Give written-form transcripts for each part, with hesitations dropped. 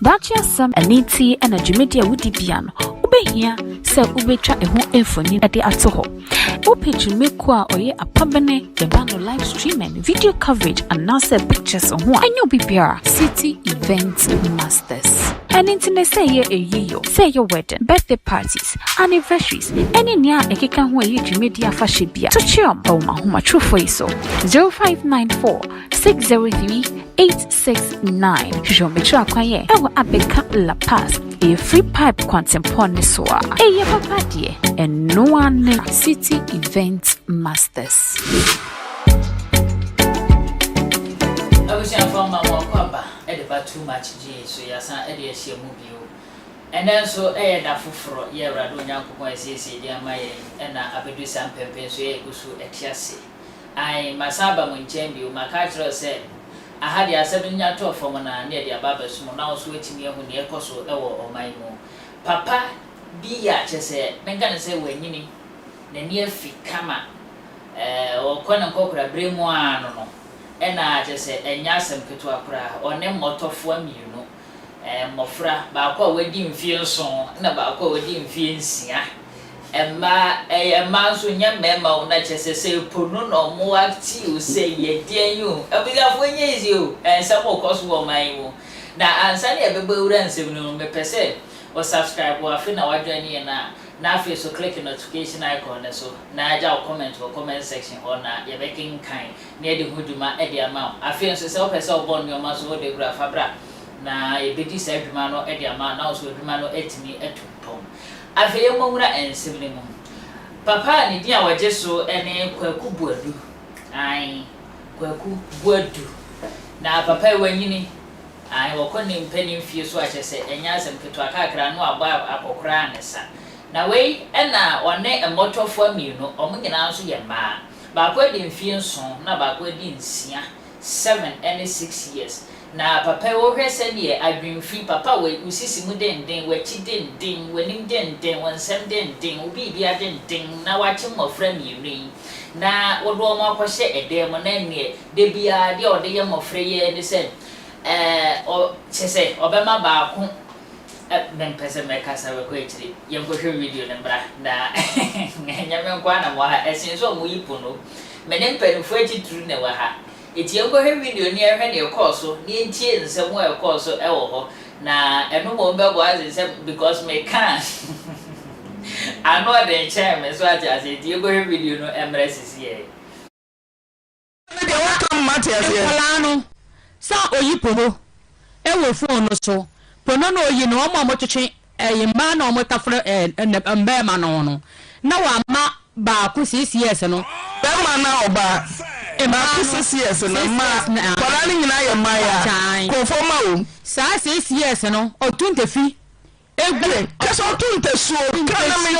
Bacha Sam Auntie and Africmedia Woody piano. Ube here, sir Ubetra a home infony at the Atoho. Opage Mekwa or ye a pabane, the band live streaming, video coverage, and NASA pictures on one. And you'll be City Event Masters. And internet say ye a year, say your wedding, birthday parties, anniversaries, any near a kikan where you Africmedia Fashibia. To chum, oh my true for you so 0594 603 869. Show me track kwaye. Ewa abeka La Paz. A free pipe quantum soa. A papa dear. And no one City Event Masters. I wish I found my more papa. About too much G, so yes, I did see a movie. And then so that for year I don't know say dear my and I do some pepe so I go to a chassis. I my saba mun champion, my cultural said. I had a 7-year tour from near the Babas, now waiting here when the apostle or my mo. Papa, be ya, say, then gonna say when you the near feet kama, or Conan Cockra, bring one, no. And I just say, and yasam Ketuapra, or name motor for me, you know. Mofra, Bako wedding feel song, and about wedding feel sia. And a mouse when your memo, not just say, Pͻno no more active, say, ye dear you. I will have 1 years you, and some more cost for my. Now, I'm Sunday, a baby runs per se, or subscribe or fin our journey and now feel so click the notification icon. So now I'll comment or comment section or now you're making kind near the Huduma at the amount. I feel so herself on your muscle, the graph. Now a bit said man or at the amount, now so the man or 8 me at 2 pounds. I feel Mona and sibling. Papa, and dear, were just so any quaku would I quaku would do. Now, Papa, when you need, I will call him penny few so I say, and yes, and Petuaka no above apple cranessa. Now, wait, and now one day a motor for me, no, or making answer your ma. Backward in fear song, not backward in 7 and 6 years. Na papa wo hwese de adwen free papa we usisi mu den we chi den wenim den wonsem den obi bia den na wachi mofra mi na wo do mo akohye edem na ne de bia de ode ye mofra ye ni se o chese obema ba ko ben pese me kasa we ko etiri ye ko hwe video ne bra na nyame kwa na mo ha esin so mo Pͻno menem penfo eti tru ne wa ha eti enko he video ni ehwe ne course ni entie nsem wo course e wo ho na eno mo be go as because me can I know the chairman so as eti enko he video no emress here de welcome Matthias here plano sa oyi Pͻno e wo phone no so Pͻno no oyi no mo twetwe ma na mo tafre mbe ma no na wa ma ba ku 6 years no be ma na oba Emma 6 years no ma kwala ni nyina ye maya konfoma o sa 6 years no otunte fi egure keso otunte suo kana me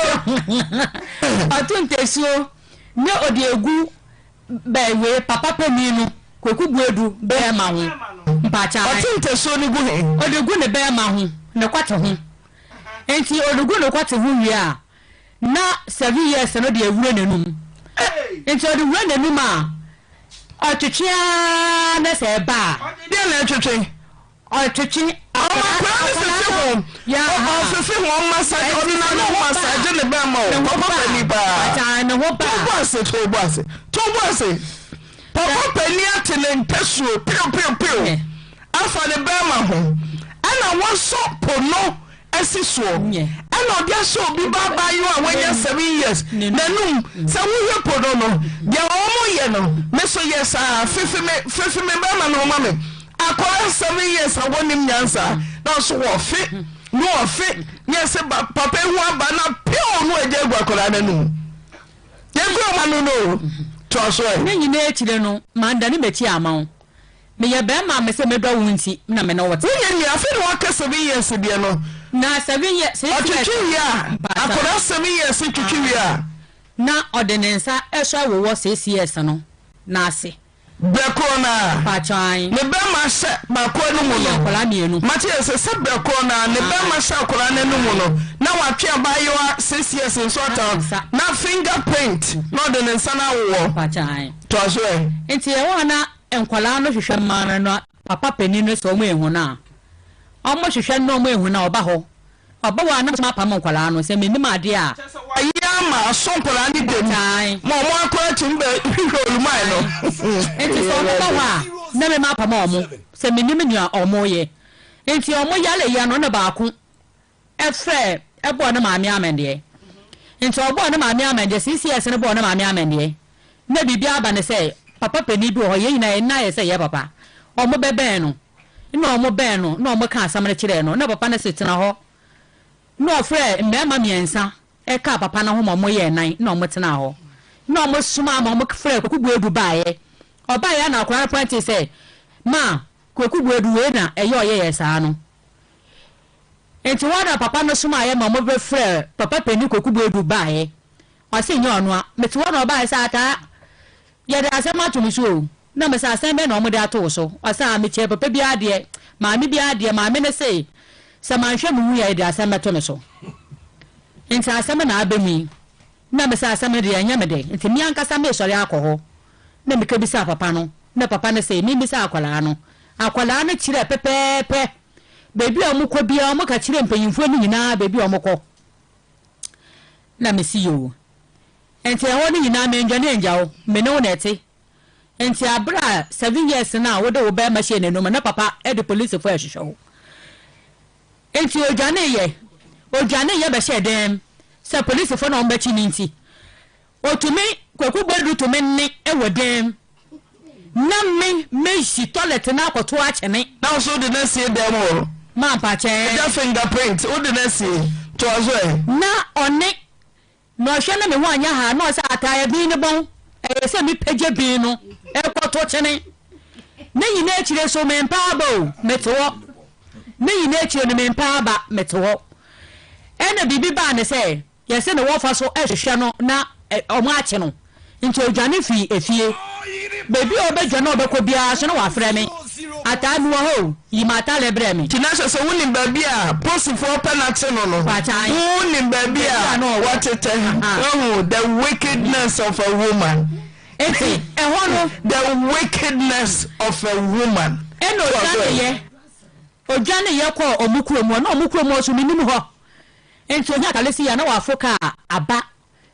otunte suo ne odi egu ba we papa pemi no koku buedu be ma ho mpacha otunte suo ni gu he odi gu ne be ma ho ne kwate ho enti odi gu ne kwate ho wi a na 7 years no de ewure nenum enti odi wure nenum a Otwetwe na se ba de na twetwe otwetwe ya ofifi ho massage ordinary massage ne ba ma o papa ni ba ata ne ho ba to boase papa pani atene ntesuo pio afa ne ba ma ho ana won so Pͻno asiso ana odi aso bi baba yo a wanya 7 years nanum se wo hwe Pͻno no de omo ye no me so yes fifi me ba ma no ma me akora 7 years awonim nyansa na so wo fi no fi yes papa hu aba na pio no eje gwa akora nanum ye gwa ma no to so e ne nyina etire no manda ni beti ama me ye ba ma me se me do wunti na me no wote ye ni afi no aka 7 years de no na 7 years otwetwe ya akora 7 years twetwe ya na ordinance eso wo 6 years no na ase beko na pachan ne be ma se ba ko no mu no kola mienu Matthias se beko na ne be ma se kola na no mu no na watwe abayo 6 years nso ata na fingerprint na ordinance na wo pachan to so enti e wo na enkola no hwehwe man no papa pani no so mu ehu na omo hwehwe no mo ehu na oba ho oba wa na ma pam nkwala no se menim ade a ayama asonkwala ni dem mo akora tumbe olumai no enti so oba wa na me ma pam omo se menim nua omo ye enti omo yale ya no na baako efre ebo na maami amende enti obo na maami amende CCS ne bo na maami amende na bibia aba ne se papa pani bi ho ye nyina na ye se ye papa omo bebe no na omo ben no na omo ka asamre kire no na papa na setena ho na ofre mmema miensa e ka papa na ho mo ye nan na omo tena ho na omo suma ma omo frɛ kokubu edu baaye obaye na akora point say ma kokubu edu we na eye oye saa no enti wada papa no suma ye ma omo be frɛ papa pani kokubu edu baaye o se nyo ono a meti wona obaye sa ata ye da asema to so na me sa asem be na omo de ato so o sa me che papa bi ade ma me bi ade ma me ne say sa man hwe mu ye de asem to me so enti asem na abemi na me sa asem de anya me de enti mi ankasa me sori akọ na me ka bi sa papa no na papa ne say mi bi sa akwala no kire pepepe bebi omukọ bia omuka kire mpanyimfo ni nyina bebi omukọ na me si yo enti eho ni nyina me ndwane enjawo me no na eti enti abra 7 years na wo de wo ba machine no na papa e de police fo ehwehwo enti ojane ye be she dem se police fo na on ba chi ni nti otumi kwaku bodu to me ne e wodem na me si toilet na akoto a chene na so de na see dem o ma pa che the fingerprint o de na see to aso na one no hwe na me ho anya ha na o sa ataya bi ne bon e se mi peje bi no e koto chene na yina ekire so me mpa aba meto na yina ekire no me mpa aba meto ena bibi ba ne se ye se ne wo fa so ehwehwe no na omo ache no nti odwane fi efie bebi obedwa na obekọ bia so na wa frɛ me ata mi wo ho yi mata lebre mi tinasha so woni ba bia posifo penalty no woni ba bia what it the wickedness of a woman eti eho no the wickedness of a woman eno odwane ye kọ omukuomu na omukuomu so minim ho enti onya kalesi ya na wa foka aba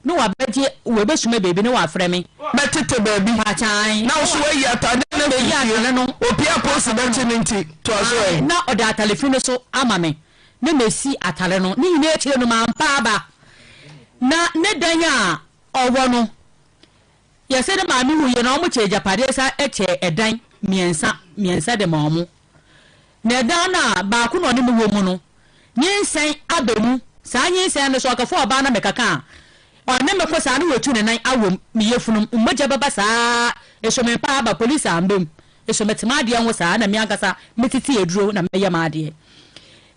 no wa beje we be sume baby no wa frɛ me betete baby pachan na so we yata na be ya no opia post betete to aso na oda telefone so ama me na mesi atale no ni nyina ekire no ma mpa aba na ne danya owo no ye se de ma mi huye na omo che japade sa eche edan miensa de ma omo na edan na ba ku no ne mu wo mu no nyensen abemu sa nyensen no so akafo oba na mekaka ona me ko sa na wetu ne nan awom me yefunu mmoja baba sa eso me pa ba police ambem eso metima de anwo sa na me ankasa metiti eduro na me yema ade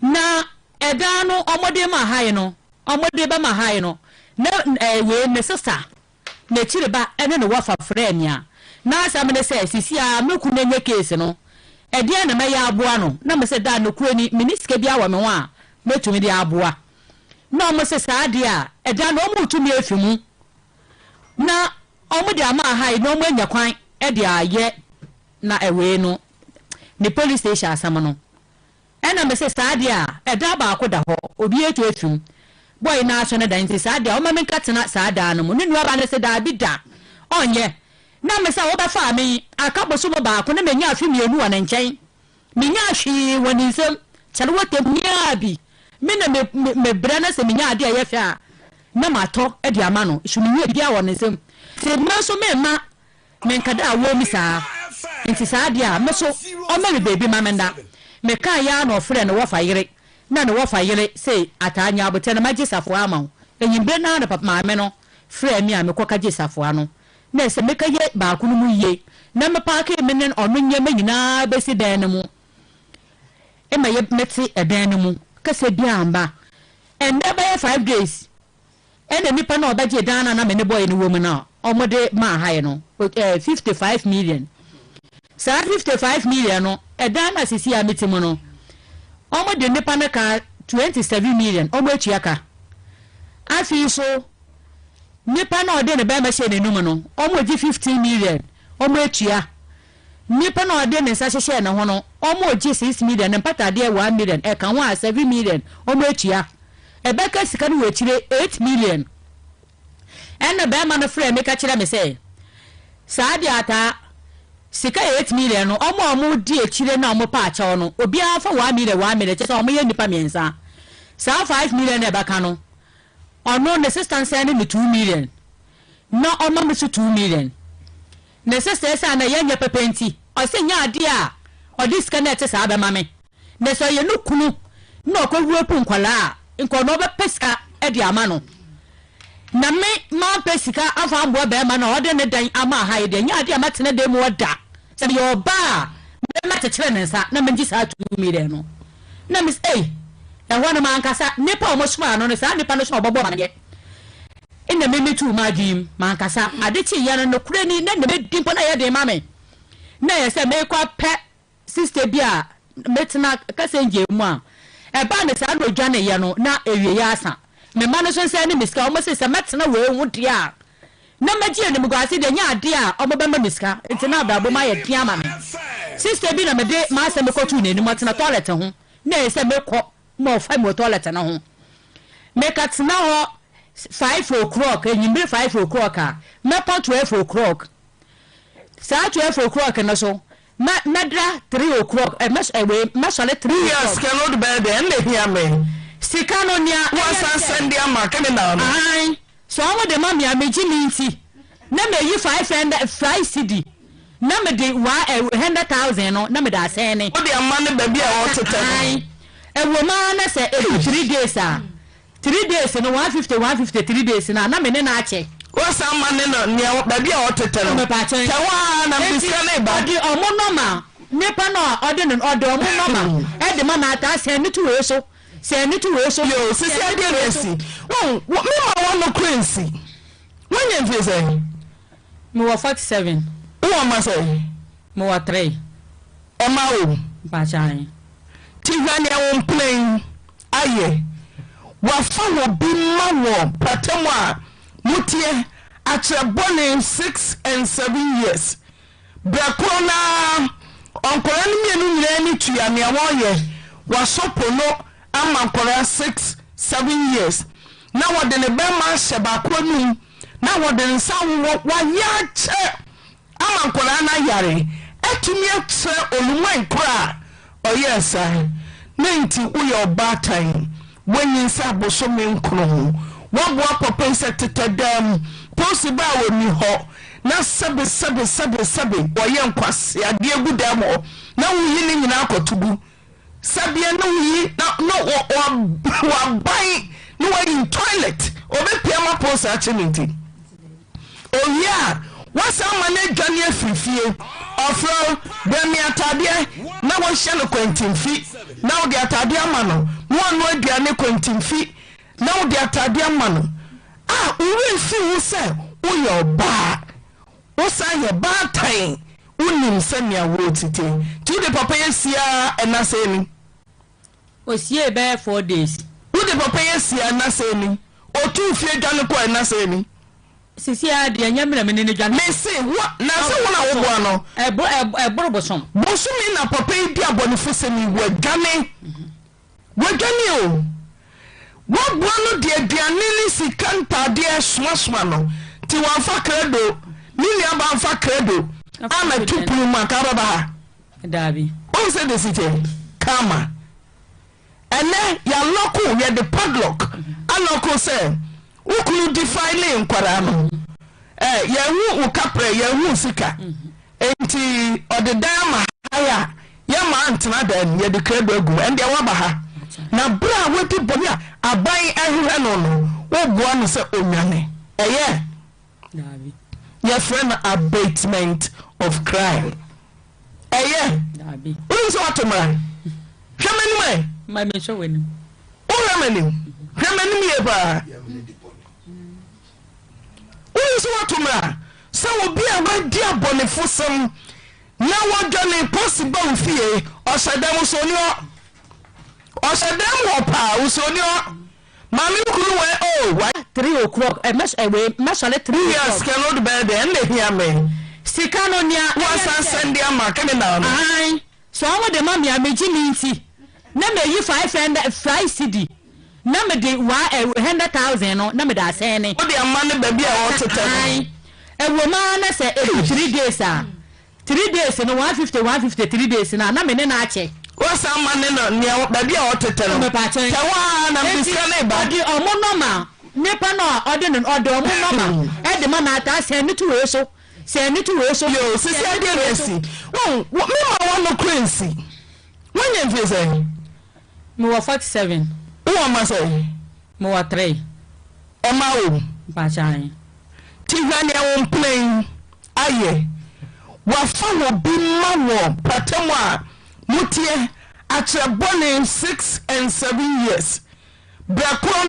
na eda no omode ma haye no omode ba ma haye no na we ne sisa na chire ba ene no wafa frenia na asa me se sisi a meku na nye case no ede na me ya aboa no na me se da no kurani miniske bia wa me ho a metumi de aboa na omo se saade a eda na omo tumi afimu na omo de ama hai na omo anya kwan e de aye na ewe no ni police station asam no ena me se saade a eda ba akoda ho obi etu afim boy na aso na dan se saade a omo me nkatena saada no mu ne nuaba na se da bi da onye na me se wo ba fa me akaboso mo ba ko na menya afim enu wa na nkyɛn menya hwi woni nsem kyale wotem nya bi mina me brana se minya ade aye fa na mato e di ama no suminya bia wo nsem se ma so me ma me nkada awo mi saa nti saa de a me so o me baby mamenda me ka ya no frɛ no wo fa yire na no wo fa yire se atanya abote na magisafo ama enyimbe na na papa maame no frɛ mi a me koka gisafo ano na se me ka ye ba ku no mu ye na me pa ka me ne ono nya me nyina besi dan no mu e ma ye meti edan no mu kase biamba and never 5 days and the nipa na obaje dana na me ne boy ni woman na omode ma haye no 55 million sa 55 million no e dana sisi a metimu no omode nipa na ka 27 million omo echiaka afi so nipa na ode ne ba ma she ne num no omo ji 15 million omo echia nipa na ode ne nsa hyehyɛ ne ho no omo oji 6 million ne pata de 1 million e kan wa 7 million omo etua ebeka sika no wechire 8 million ena be ma no frɛ me ka kyerɛ me sɛ saa de ata sika 8 million no omo di echire na omo pa acha no obi afa 1 million kyɛ sɛ omo ye nipa miensa saa 5 million e baka no ono ne sister send me 2 million no omo me 2 million ne sister say na yenya pepenti o se nya ade a o dis ka na ete sa be mame ne so ye no kunu na okowura pu nkwala nko no be pesika e di ama no na me ma pesika afa ambo be ma na o de ne dan ama ha ye de nya ade a matene de mu oda se ye oba me matekere ne nsa na menji sa 2 million no na miss e ho ma ankasa nipa o mo suma no ne sa nipa no so obobo ma ye ina me metu ma dream ma ankasa ade chi ya no kure ni na ne be dimpo na ye de ma me na ye se me kwa pe sister bia metna kase nje mu a e ba ne sa no dwane ye no na ewie ya asa me ma no so se ne miska o mo se metna we hu dia na magie ne mugase de nya ade a o mo be ma miska ntina ababo ma ye dia ma me sister bi na me de ma se me kotu ne ni mo tena toilet ho na ye se me ko mo fa mo toilet na ho me ka tena ho 5 o'clock enyimbre 5 o'clock a me pa 12 o'clock sa 12 o'clock na so madra 3 o'clock me sale 3 years cannot be there and hear me sika no nia was send am come now ai so I want the mammy ameji minti na me yi 5 cedi na me de 100,000 no na me da sene o de amane ba bia o tete ai e wo ma na se 3 days a 3 days no 150 3 days na me ne na ache o sa amane no ne ba bia o tete no te wa na miska na ba di omo normal nipa no ode no ode omo normal e de ma na ata se ni tuwe so yo sisi ade resi me ma wa no crazy when you feel say me wa 47 o ma say me wa 3 o ma o ba chan ti hwane won plane aye wa fa wo bi ma wo patemu a mutie atrabone 6 and 7 years brakona onkora ni mienu nyira ni tuya me wo ye wa sopono ama nkora 6 7 years na wode ne be ma sheba kwanu na wode nsa wa ya che ama nkora na yare etumi atre olumwa nkora oyesa nenti uyo batan when nsa boso me nkro wabo papa nsa tetadam posi ba woni ho na sebe oye nkwase ade agudam ho na wuyi ni nyina akotugu sabia no yi no wa bai no wa in toilet obepia ma posa achiniti oya wasa mane dwane afifie ofro bemi atade na wo hye no kwantimfi na wo de atade ama no mo no aduane kwantimfi na wo de atade ama no uri fi wo se wo yo ba wo sa ye ba tan unim se mia wo tite ti de papa yesia enase ni osie be 4 days wo de papa yesia enase ni o tu fie dwane ko enase ni sisi ade anyamra me ne dwane me se wo na se wo na wo bo no eboro bosom mi na papa di abonifo se ni wo dwane o wo bo no de aduane ni sikanta de soasoma no ti wa fa credo ni ni aba fa credo ama tupu makara ba dabi o se de site kama ene ya loko ya de padlock aloko se ukunu defile nkwara no ya hu ukapre ya hu sika enti odedama haya ya ma antena dan ya de credo agu ende wa ba ha na bra wodi bonia aban ahwe no wo boa no se onwane eye dabi your friend abatement of crime eye dabi uri so atomra hwemani mai me so weni hwemani ye ba uri so atomra so obi a wadi abonefo sem na wodwane possible fie osedam so ni osedam wo pa usoni mami kuru we 3 o'clock mesale 3 years cannot be there and hear me sika no nia wasa send ama criminal no ai so I de mama ya meji mi nti na me yi 5 cedi na me de 100,000 no na me da sen ni wo de ama ne ba bia wo tete ai ewo ma na se 3 days 3 days no 150 3 days na me ne na ache wasa ama ne no nia ba bia wo tete no me pa chen ka wa na biska ne ba di omo normal nipa no ode no ode omo normal e de mama ta sen ni tu we so se ni tu we so yo sisi ade resi me ma wa no crazy when you feel say me wa 47 wo ma say me wa 3 e ma wo pa chan ti hwane wo plane aye wa fa wo bi ma wo patam a mutie atre bone 6 and 7 years brakro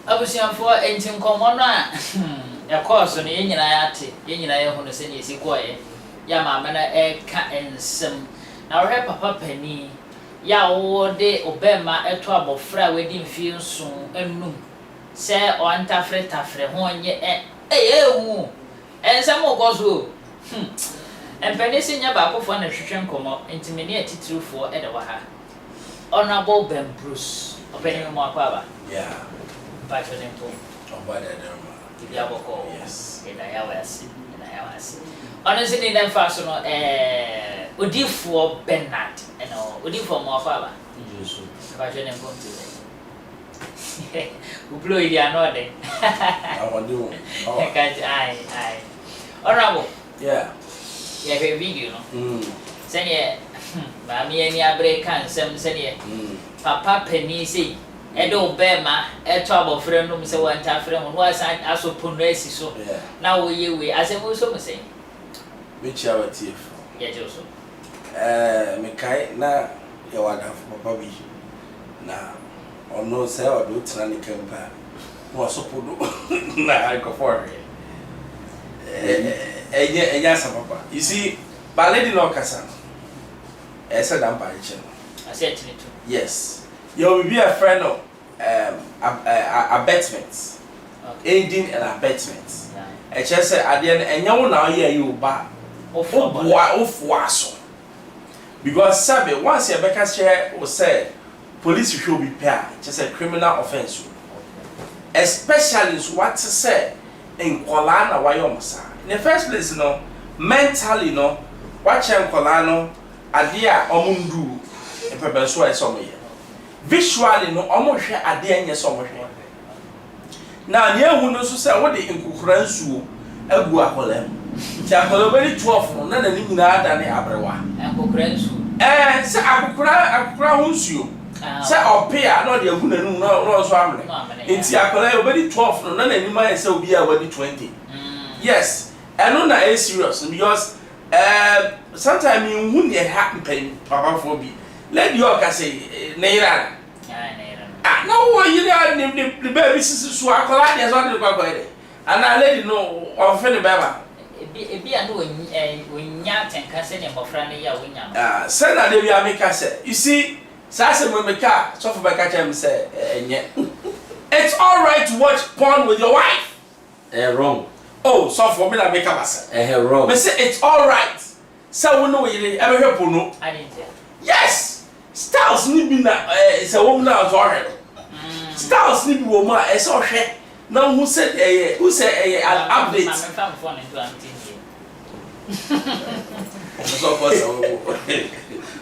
abusianfo enti nkomo no a course no yenyina ya ate yenyina ya hono se ne esi koye ya mama na ka ensem na wo papa pani ya wo de obema eto abofra wedi mfie nso enum se o antafre tafre ho nye ewu ensem ogozo empeni sinya ba akofo na hwehwe nkomo enti me ne atitirufo de wa ha honorable Ben Bruce obeni mo akwa yeah passion info obada Yaboko, yes, in a house. Honestly, then fast no Udi for Bernard, and Udi for more father. Passion and come to who blew it, I know they. I want to do. Aye. Honorable, Yeah, a video, no? Send ye, Mammy, any break and some send ye. Papa Penny say. Edo bema trouble friend no say one time friend who was aso ponresi so now we as a so say which our thief yeah just me kai na ya wada papa bi na ono say o do tena ne kampa no so podo na I go for enya sa papa you see baledi no kasa esa dan pa iche I said to yes you will be a friend of abetments, aiding and abetments. I just said at the end, and you now hear you back of waso. Because Sabe, once your Becca share will say, police should be paid, just a criminal offense. Especially what to say in Kolana, Wyomasa. In the first place, you know, mentally, you know, watching Kolano, Adia, Omundu, and Pepper somewhere. Visually no omo hwe ade anye so mo hwe na ne ehu no so se wo de nkukura nsuo agu akolam ti akolam beri 12 no na nani nyina ada ne abrewa nkukura nsuo se akukura ho nsuo se opia no de agu nanu no so amre enti akolam beri 12 no na nani ma se obi a wadi 20 yes eno na e serious because sometimes you hu ne happen papa for bi let you can say neira no you the baby so akola dey so dey kwakwa dey and I lady no on fe ne baba e bia no onya tenka se ne mofra ne ya wonya say na dey we make say you see say mo make so for back chem say enye it's all right to watch porn with your wife wrong oh so for me na make am say wrong me say it's all right say we know you e be hwe Pͻno I didn't yes styles ni bi na say wo na so hwe styles ni bi wo ma e so hwe na who said an update I'm from phone into Auntie so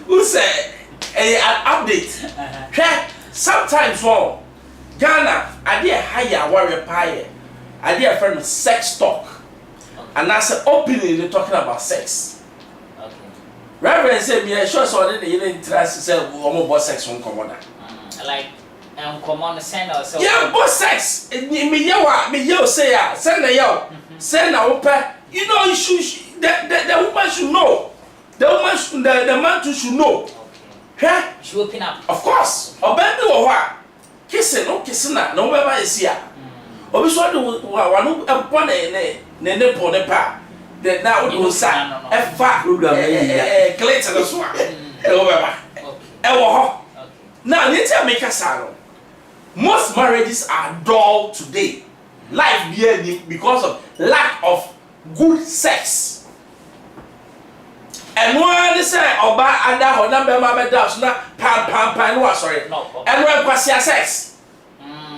who said an update sometimes for Ghana ade higher warrior pie ade friend sex talk and that's openly they talking about sex. Reverend said, "Me sure so that you didn't trust say omo boss sex on commoda." Like common send or so. Yeah, boss sex. Me yo say ya, send na yo. Send na open. You know you should the woman should know. The woman should, the man too should know. Okay. She open up. Of course. Obebi wo wa. Kissing no kissing na no beba is here. Obi so de wa no empon ne po ne pa. The now do sa efa click no so e wo beba e wo ho now need to make a salon most marriages are dull today life be any because of lack of good sex. And one is say oba ada ho na be ma be da so na pam no sorry. And when kwasia sex.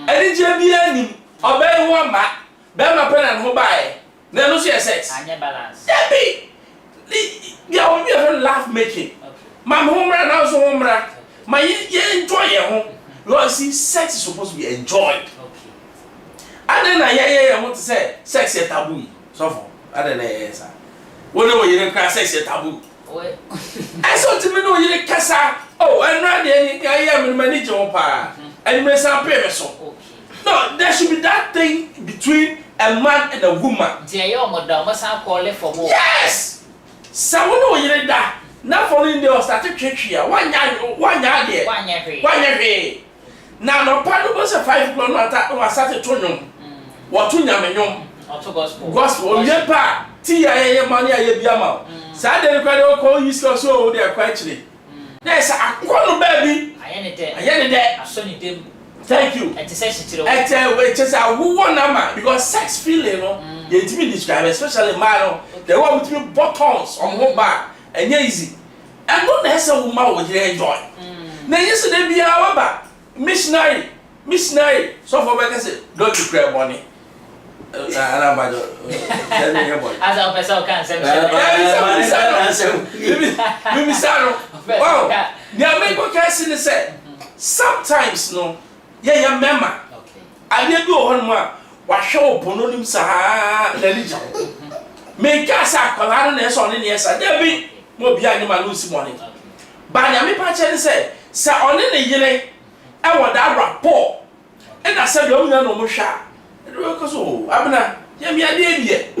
Any je bi ani oba e wo ma be ma pe na ho bae. Na no so sex. Anya balance. Yeah be. Yeah, we be laugh making. My homra na so homra. My ye enjoy your home. You see sex is supposed to be enjoyed. Okay. And then I want to say sex is taboo. So for I don't know yes. When you cry sex is taboo. I saw to me no you kasa. Oh, and right there I am manage on pa. And me some pay so. No, there should be that thing between a man and a woman. Dear your mother must have called for more. Yes. Someone know you that. Now following the started church here. One yard there. 1 year. 1 year. Now no part was a 5 o'clock no attack was started to know. What to nyamenyom. Gospel. Gospel. Yepa. Tia money a biama. Saturday the call you so they are quietly. There's a corner baby. I ain't there. I I saw you. Thank you. At the session to which is a woman because sex feeling, you to me describe, especially man, they want to be buttons on one back and easy. And not necessarily woman would enjoy. Now, yesterday be our back. Missionary, so for what I say, don't you cry money. As a person can say, wow, now make what I say. Sometimes, no, yeah, member. I didn't go on what show Pͻno nim sa religion. Make us a coloness on in yes, I dare be more behind my loose money. But I may patch say, Sir, on in a year, I want that rapport. And I said, you know, no more shot. Because, oh, Abner, yeah, me idea.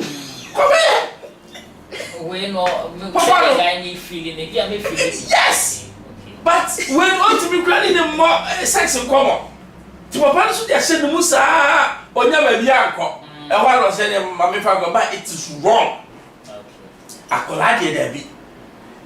Come here. We know, I need feeling, they give me feeling. Yes. But when ought to be granting them more sex in common. To papa so they said musa onya ba bi anko e wa ro say mama fa go but it is wrong. Akola de da bi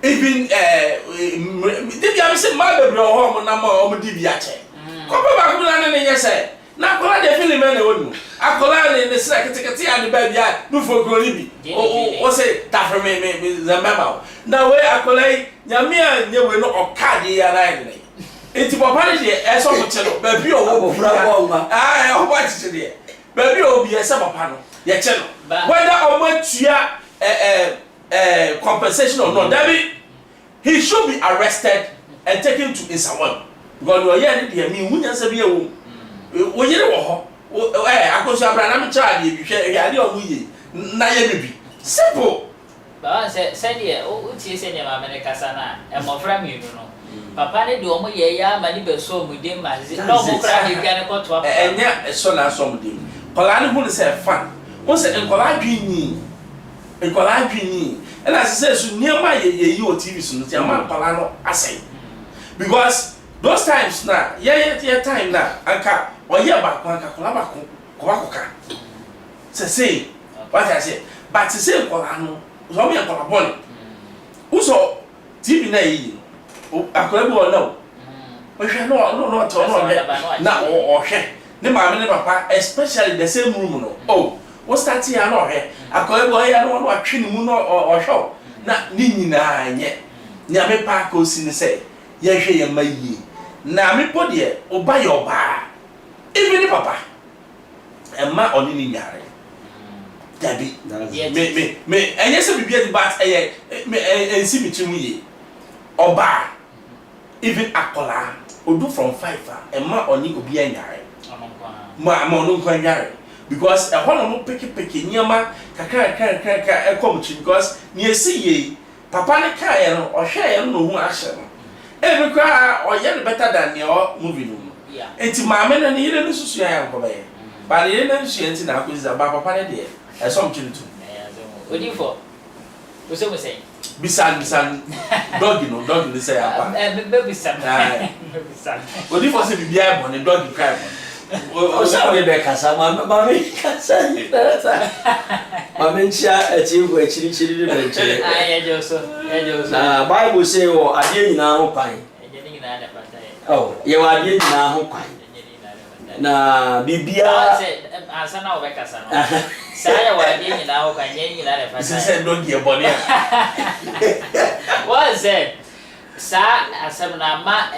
even dey am say ma bebre ho mo na ma o mo di bi ache ko ba ko na ne say na akola de feel me na wonu akola ne sra ketekete ya de ba bi a no fo ko ni bi o say ta for me zamba na we akola nyame a nye we no okade ya na ne. Enti papa ne e so moche no ba bi o wo fura bo ma e o ba chiche de ba bi o bi e se papa no ye che no whether o ma tua compensation or not that he should be arrested and taken to Insawan because we are here me hunya se bi e wo yire wo ho akoso abra na me cha de bi hwe ya de o mu ye na ye bibi simple ba se de o tie se ne ma me kasa na e mo fra mi no papa ne de omo ye ya ma ni be so mu de ma no mo kra he bia ne ko to enya so na so mu de kola ne hu ne se fan o se enkola dwini and as say so niama ye yi o TV so no ti ama kola no asai because those times na ye time na anka o ye ba ko anka kola ba ko ka say what I say but say kola no so me kola boni uso TV na yi akola bi wona o hwe no to no na o hwe ne ma me ne papa especially the same room no oh what start here no hwe akola bi o ya no atwe ne mu no o hwe na ni nyina anye nya me pa ko si ne say ye hwe ye mayi na me po de o ba ye oba even papa e ma oni ni nyare dabi me enye se bibia di bat eye me ensi bichimu ye oba even akola odu from 5 e ma oni obi anyare ma onu kwa nyare because e hono no peke nyama kakra e come to because ni esi ye papa ne ka ye no o hwe ye no hu ahye no e be kwa o ye better than your movie no enti ma me no ni ye no susu ya ko ba ye ba ye no susu enti na akozi ba papa ne de e some chiritu odi for we say bisan dog no say apa baby san odi for say bibia e bon dog cry o sa we be kasa ma me kasa ni data ma me nchia atiwo achiri be nchire ejoso na bible say o ade nyina ho kwan nyina na patai oh ye wa ade nyina ho kwan na bibia asana obekasa no saya wa de nyina ho kan nyina le fa say don't get body what said sa asem na ma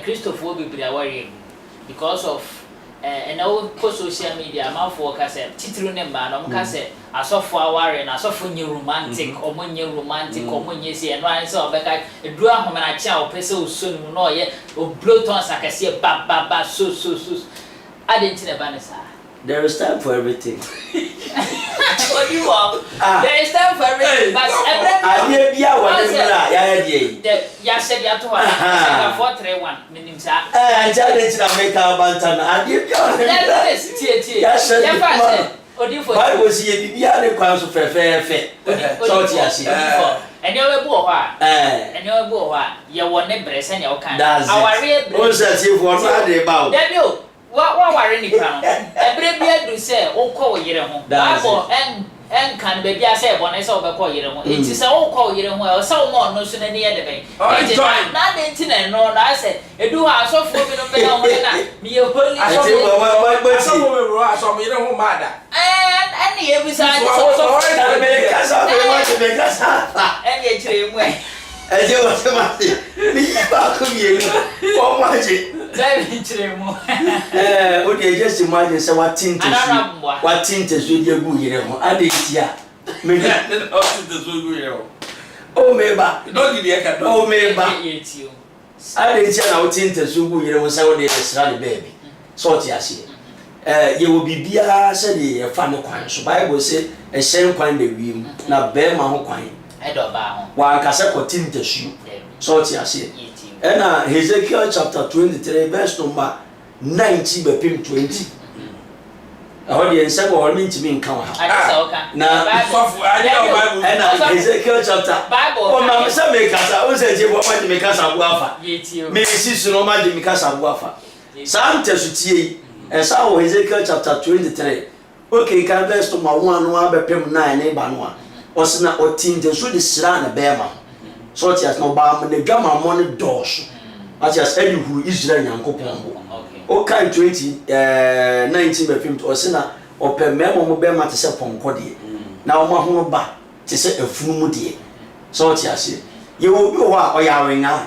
Christopher bibria wari because of and all social media ma for ka say titru ne ma no ka say asofo aware na asofo nye romantic omonye romantic omonye si eno an say obeka edu ahoma na chia opese osonu no ye obloton sakase ba so identity ba ne sa. There is time for everything. What do you want? There is time for everything. But every bia wa de ya said ya to wa 431 minim sa. Anja de na make abanta na ade bia. That is tie. Ya fa odi for. Bible say bibia ne kwan so fefe. So ti ase. And you will go and you will go you want to brace and you can. Our real say for na de ba. Debut. What worry ni kan every bia do say o ko yire ho Bible en kan be bia say bo na say o be ko yire ho enti say o ko yire ho e say o mo no so na ni ye de be na de enti na no na say edu ha so fo bi no be na ho na mi ye holy so mo we ro aso mo yire ho ma da en ye bi sa so be kasa en ye chire mu Eje wa se ma se mi ba ko mi elu o ma je David chiremu o de just imagine say what tinte so de gu yire ho ade tia me na o tinte so gu yire ho o me ba no di e ka o me ba ade tia na o tinte so gu yire ho say o de sra de baby so ti ase ye wo bibia say de fa no kwan so Bible say e shen kwan de wi na be ma ho kwan e do ba ho wa ka say ko tinte so ti ase and Ezekiel chapter 23 verse number 19 be pim 20 ahodi ense go hol ntimi nka wa na Bible and Ezekiel chapter Bible o ma se me kasa o se je bo ma me kasa bu afa me si su no ma je me kasa bu afa sam tesutie esa wo Ezekiel chapter 23 okay kan verse number 1 no be pim 9 ne ba no a o se na o tinde so de sira na be ma so tias no ba me dwama mo ne dosh atias ehuru Israel yankopon o kan 20 19 be film to sina o pe memo mo be ma te se ponko de na o ma ho ba te se afunu mu de so tias ye wo bi ho a o ya wenga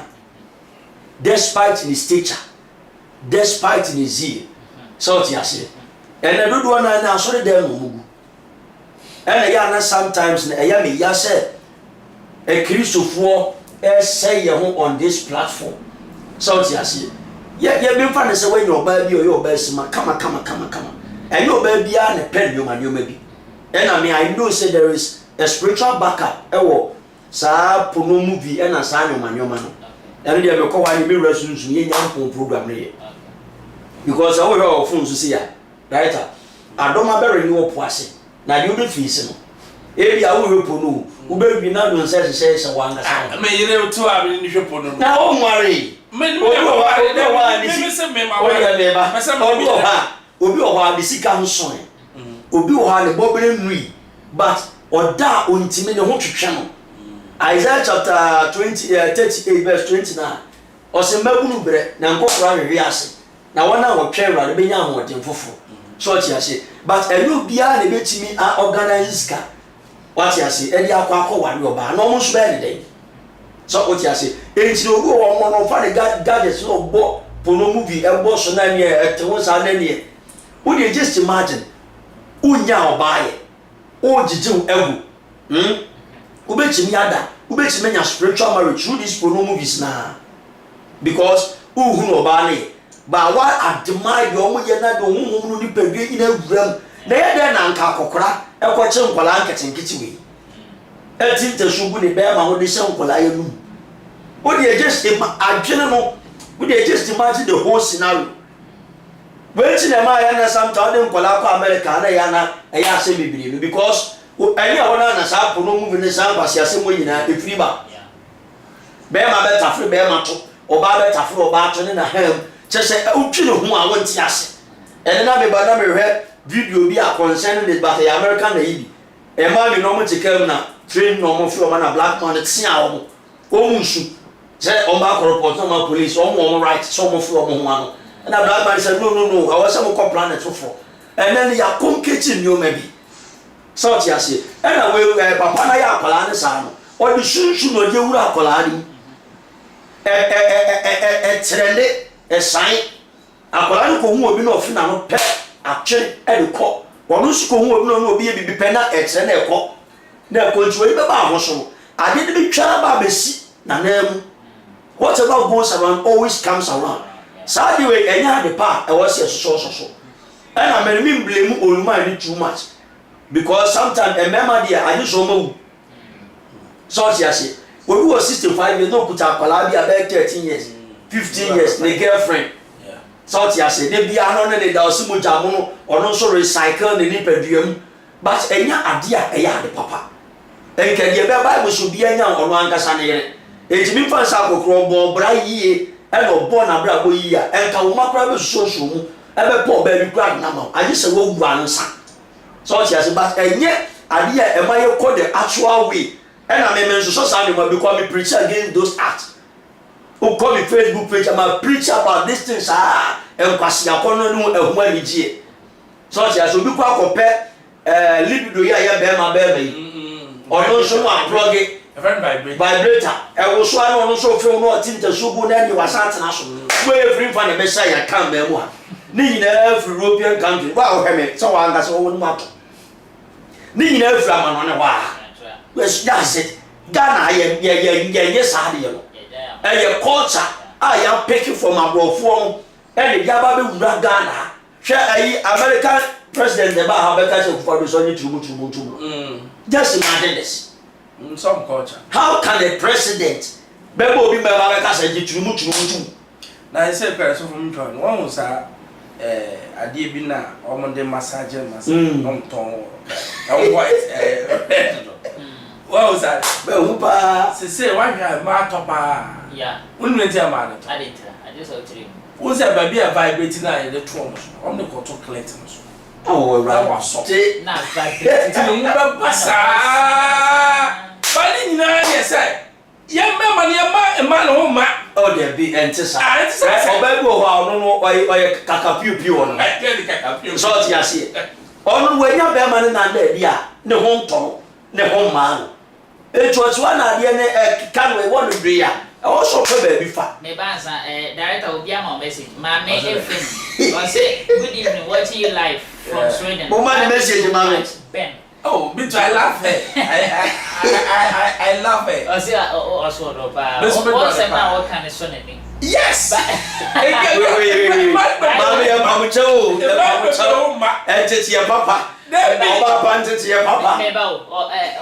despite his stature despite his zeal so tias ene dodo na so de no mugu ene ya na sometimes na ya me ya se a Christopher say you on this platform. So yes, yeah, been fun say when your baby or your best man come. And your baby and a pen you man you maybe. And I know say there is a spiritual backup. Sa Pͻno movie and a sign man your man. And they have call one be resolution ye program here. Because I will have phones to see ya. Right? I don't matter you poise. Now you be feasting. Ebi a wo Pͻno wo be bi na do say wanga say me yire to a bi ni Pͻno na o worry me se me ma obi o ha bi sika nson obi o ha ne bobere nui but oda ontime ne ho twetwe no Isaiah chapter 38 verse 29 o se magunu bre na nkokora hwe ase na wona wo twa Awurade be nya ahoden fofo so ti ase but enu bia ne betimi a organize ka what you say edi akwa wari oba no mo so be dey so what you say enti obi o mo no fa de gadgets no bo Pͻno movie e bo so na ne e te won sa na ne wo dey just imagine unya oba ye o jijiw egu wo be chimi ada wo be chimi nya spiritual marriage through these Pͻno movies na because uhu no oba ne ba wa admire yo mo ye na do huhum no ni pedwe ina wuram na ye de na nka kokora ekwoche nkwala nketenkiti we eti te sugu ni be ma ho de se nkwala ye nu wo de just adwene no wo de just imagine the whole scenario when ti na ma ya na sometimes de nkwala kwa America na ya na ya se bibiri no because any awona na sa Pͻno movie ne sa kwase ase mo nyina efiri ba be ma be tafre be ma to oba be tafre oba to ne na hem chese utwi ne ho a wonti ase ene na me ba na me hwe video bi a concern this but the American na yibi e ma me no mo tikem na train no mo fi o ma na black man tia o mu nsu se o ma ko report no ma police o mo right so mo fi o mo ho ano na black man say no I was some planet for and then ya kom kitchen you maybe so ti ase na we papa na ya akwala ne sa no o di sunsun no je wura akwala ni trende san akwala ni ko hu obi na ofina no pe atwe e ko wono su ko hu obi no obi e bibi pe na trende e ko na ko nti we be ba ho so ade de bi twa ba besi na nam whatever goes around always comes around so the way enya de pa e was so and I mean blame Oluma too much because sometimes a member there I just so so she say when we were 65 years no put a palabia about 13 years 15 years the girlfriend so she say they be anone de da osimu jamu or no so recycle the nipaduam but enya adea eya de papa enka de be Bible so bi enya ono ankasa ne yere ejimi fansa kokro bo bra yie e no bo na bra bo yie enka wo makra be so mu ebe po be bi kra na ma aje se wo gu ansa so she say but enye ade e ma ye ko the actual way and I mean so sound me because me preach against those acts who call me Facebook page I'm a preach about this things en kwase akono no ehu anije so she say obi kwa kope libido ya be ma yi ono so no plug it vibrator e wo so ano no so fe no tinta sugu na ni wasat na so we every fan be say ya kan be mu ha ni nyina every European country wa o heme so wa anga so wo no ato ni nyina every amano ne wa yes that's it Ghana ye saade yo e culture ya pick from abrofo e de jaba be wura Ghana hwe ayi American president de ba ha be ka se kufa do so ni tumu just imagine this some culture how can a president bebo obi me ba ka se tumu na I say person from Pͻno one was ade bi na omonde massage no ton white what was that be hu pa say why you ma topa yeah unu ntia ma no I just out to him who say baby a vibrate na the two on the control collect no so oh right na vibrate ti no ba basa bani nyina ye say ye mema ne ma no ma oh there be entisa obabu ho ono no oye kakapiupiu ono kakapiu so ti ase ono wanya be ma ne na na bia ne ho nton ne ho ma no echochwa na ade ne kanwe won bria also pe ba bi fa me banza director obi ama message ma me FM I say good evening watching you live from Sweden mo ma message ma me Ben oh me too I laugh I love it I say also no ba what's now what kind of son name yes wait mama ya mamucho entity ya papa na ba entity ya papa me ba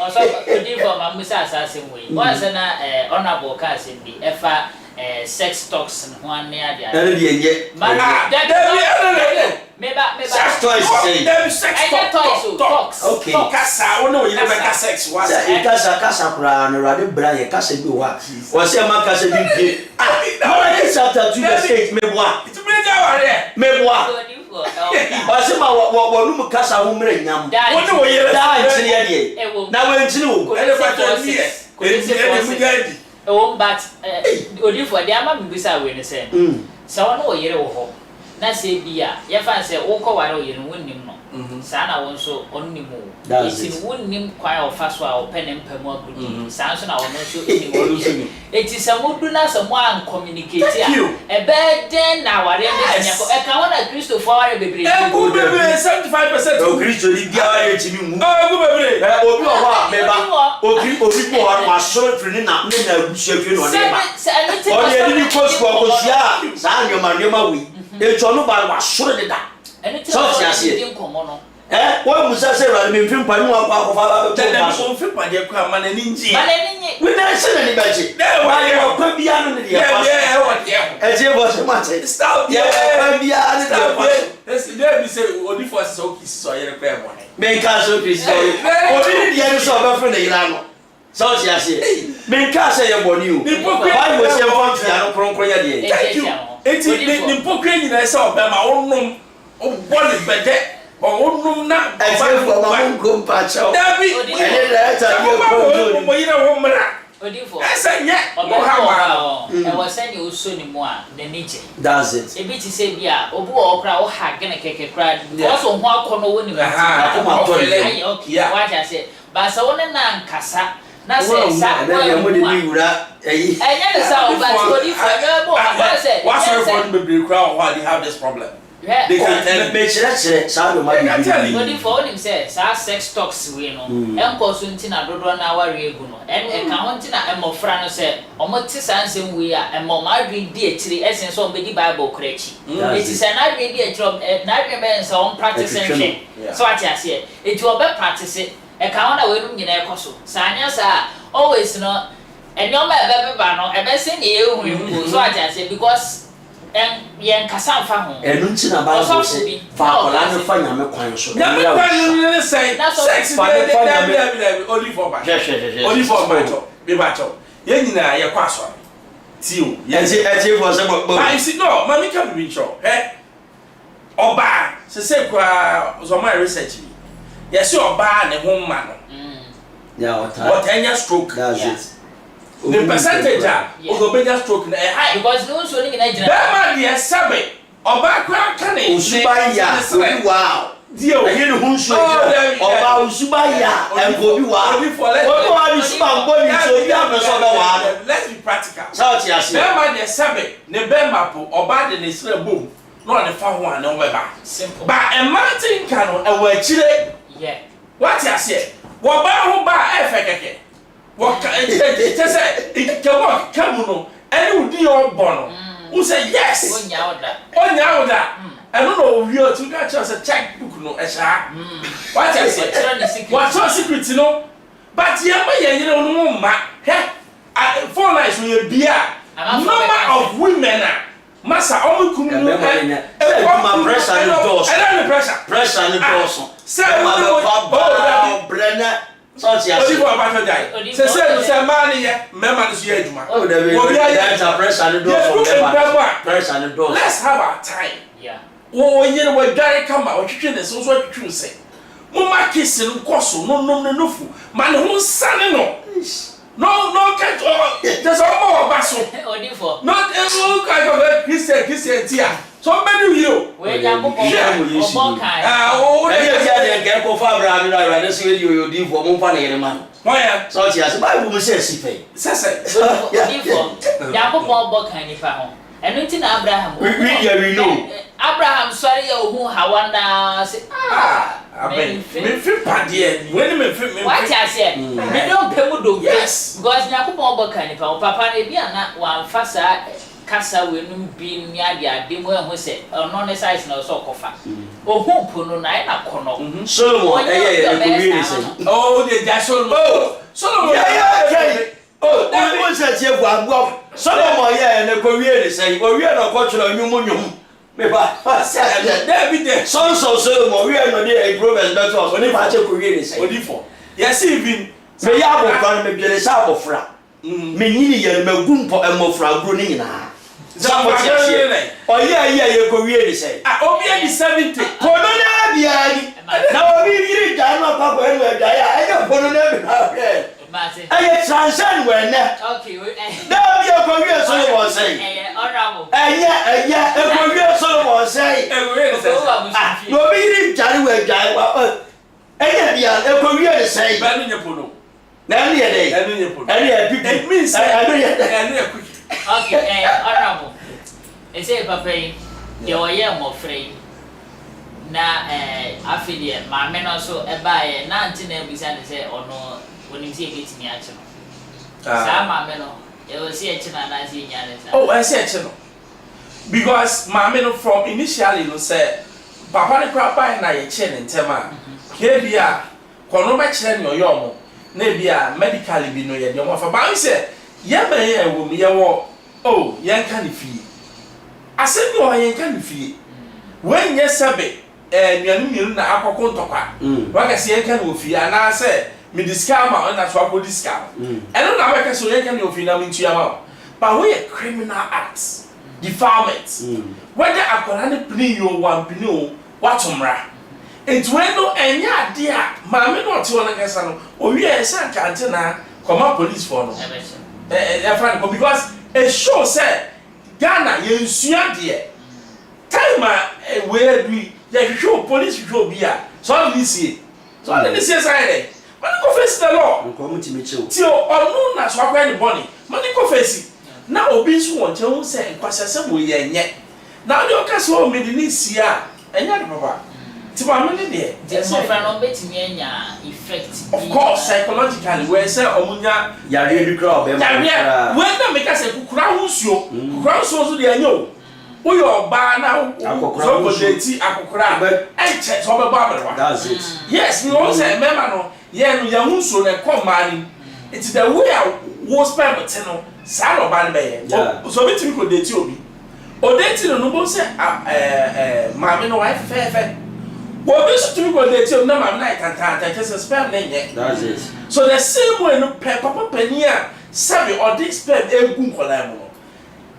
also odi for mamusa assassin way once na honorable case bi efa sex talks and one near the other ye sex toys sex talks okay kasa ono you never ka sex was kasa pra no rade bra ye kasa bi wa o se ma kasa bi bi no chapter 2 verse 8 meboa it be ja ware meboa o se ma wo nu kasa ho mre nyam ono wo yere da ntine ye de na we ntine wo ele fa to ni e mu gadi but odi for the ama mbisa we ne say sa wono wo yere wo ho na se bia ye fan se wo ko ware wo yere wonnim no sa na won so onnim wo isin wonnim kwa o fa so a o penem pemu agudi sa so na wono so onnim eti sa modu na sa mo an communicate a e be den na ware be anyako e ka wona Christopher ware bebre go bebre 75% o Christo li bia ware chi mi mu go bebre obi o wa meba obi po wa ma so firi na agusu afi no ne ba o ye ni ko ko sia sa nyoma wi e chono ba wa soro de da so ti ase wo musa se ra me mfim pa ni wa kwa fa ba be so mfim pa de kwa ma na ni nji we na se na ni ba ji wa ye kwa bia no ne de fa e je bo se ma che stop ye kwa bia ne de fa esi dey be say odi for so kisi so ye kwa mo ne me ka so kisi so odi ni de so ba fo na ira no so ti ase me ka se ye boni o ba wo se fa fi ano kronkron ya de thank you eti ni pokre ni na se obema wonum o boli bede onum na ba for ma mun ko pa chao dabi ene da ta ye ko do mo yira wo mra Odifo. I said, yeah, I was saying you soon in more than nature. Does it? A bit to say, yeah, Obu or crowd, hack and a cake crowd. Also, one corner winning. Okay, what I said. But so one and none, Cassa. That's it. I never saw, but what's her phone will be crowd while you have this problem? They can tell me that what if all him says, our sex talks, we know, and Cosuntina Dodon our Reguno, and Countina and Mofrano said, Omotis answering we are, and Momari dear to the essence of the Bible crazy. It is an idea job at Nigerians on practicing. So I say, it will be practicing. A counter will in a coso. Sanyas are always not, and no matter Bano, a messing you, so I say, because. Yen Cassan Family. And Unchina Baba say, Father, find a coin. Never say, sex only for my job. Be battle. Yenina, your password. Till, yes, it was about. I see, no, Mammy can't be sure. Eh? Oba, say, was on my research. Yes, you're bad and home man. Yeah, what 10 years stroke. That's it. The percentage of the stroke high because no one in a general. Dear Sabbath, or background canning. Usubaya, wow. Dear, I hear who should about Usubaya and Bobiwa. Let's be practical. Bema dear Sabbath, Nebema, or bad in his boom, not the far one, no weather. Simple. But a mountain cannon, and we're chilling. Yeah. What I say? What about who buy Africa? What just say it come on and you do your bono. Who say yes? On that. I don't know if you're to get us a checkbook no as what I say. What's your secret, you know? But you know, no 4 nights when you be number of women. Massa, only couldn't look at my pressure and the pressure. Pressure and the person. Say, Brenner. Say, money, members, let's have our time. Yeah. Oh, you know what Gary come out, what you is also what you say. Mama kissing, Cosso, no, man, who's son no. No, catch all. There's all more basso. Not every kind of Christian tea. So many of you. Where you go for get for Fabra, I just see you do for Montpellier, man. Why, so she has my woman says she pay. Says, Yapo Bokani Pahon. And until Abraham, we know. Abraham, sorry, who Hawana say, I feel paddy, when what I said, I don't pay do. Yes, because Yapo Bokani, Papa, they be not one faster. Casa will be near the demo who said, non size no so cofa. Oh, who puno na kono. So, oh, the Jasol. So, yeah, oh, that was that you were. Solomon, yeah, and the Korean say, or we are not cultural humanium. Maybe there be there. So, we are not there. Improvement better. Only part of Korean say, what for? Yes, even the Yabo can be the Sabo fra. Many and Magumpo and Mofra running. Oh, yeah, you Korean say. I only 70. Now, we did Papa and I don't put it. I transcend when okay, now your Korean Solomon say. Yeah, a Korean Solomon say. No, we didn't tell you a guy. A Korean say, Banana. Now, it means I quick. Okay, honorable. They say, Papa, you are young or free. Na affiliate, my men also a buyer, 19 beside say, or no, when you see it me actually. Some men, you will see a channel and I see Yanis. Oh, I see a channel. Because my men from initially will say, Papa the crap by na chain in Tema. Here be a Konoba chain or yomo, maybe a medically be no yet. Your mother, but I said, Yama will be a war. Oh, yan can fee. I said, no, I can't fee. When yes, Sabbath. You na akoko ntokwa waka se yen kan ofi ana se me discount ma na so akọ discount eno na waka so yen kan ofi na me ntua ma but we criminal acts defilement whether akọla ne pini yo wan pini o watomra enti we no enya ade a ma me no te wona kasa no owi e san kante na Come police for no. Because it shows say Ghana yensuya there. Time where we show police show beer. So this year. So this year side. Man go face the law. Tio onu na so akwa ni boni. Man go face. Na obi so won che hu say nkwasase mo ye nye. Na de oka so me di ni sia. Enya de papa. Ti ba me de. Yes, my friend, betimi enya effect. Of course, psychologically, we say omunya yare bi kra obe ma. Yare, when na make say kukura husuo. Kukura husuo so de enyo. Wo yo ba na so go deti akukura. E che so be ba abrewa. That's it. Yes, we all say member no. Ye no ya husuo na come man. It's the way I was spend with no. Sa no ba be. So betimi ko deti obi. O deti no bo say maame no wife fe. Well, this to go there till number night and just a spam name. That's it. So the same way no papa penia, sabi or this spam egum kolamo.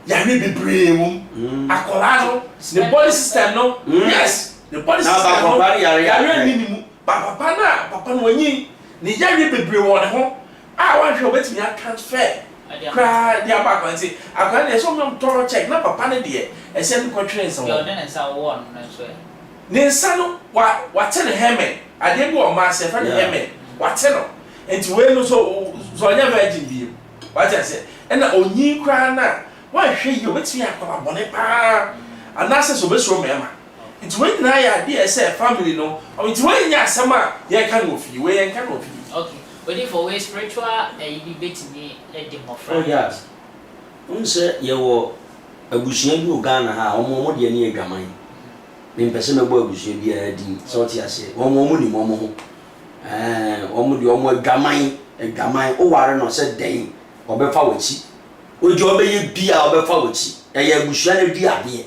Ya me be brave. Akolano, the body system no. Yes, the body system no. Ya minimum. Papa no yin. Ni ya be brave won ho. I want you bet me I can't fair. Cry dia back and say, I can't so me thorough check na papa ne de. E say me ko train so. Your den is a one na so. Nensa no wa tell hemen ade bi o ma se fa hemen wa tell no enti we no so nya virgin bi wa tell say na onyi kra na wa hwe yi obetumi akwa bone pa anase so be so mema enti we na ya de say family no enti we nya asema ye kan ofi we ye kan ofi. Okay, but if for we spiritual you be betimi e more Oh yes. Unse ye wo abusua bi o Ghana ha omo de ne adwaman. Mpese me bo abusua bi adi so ti ase omo ni mo ho omo de omo adwaman o ware no se den obefa wachi ojo obeye bia obefa wachi eye abusua na di ade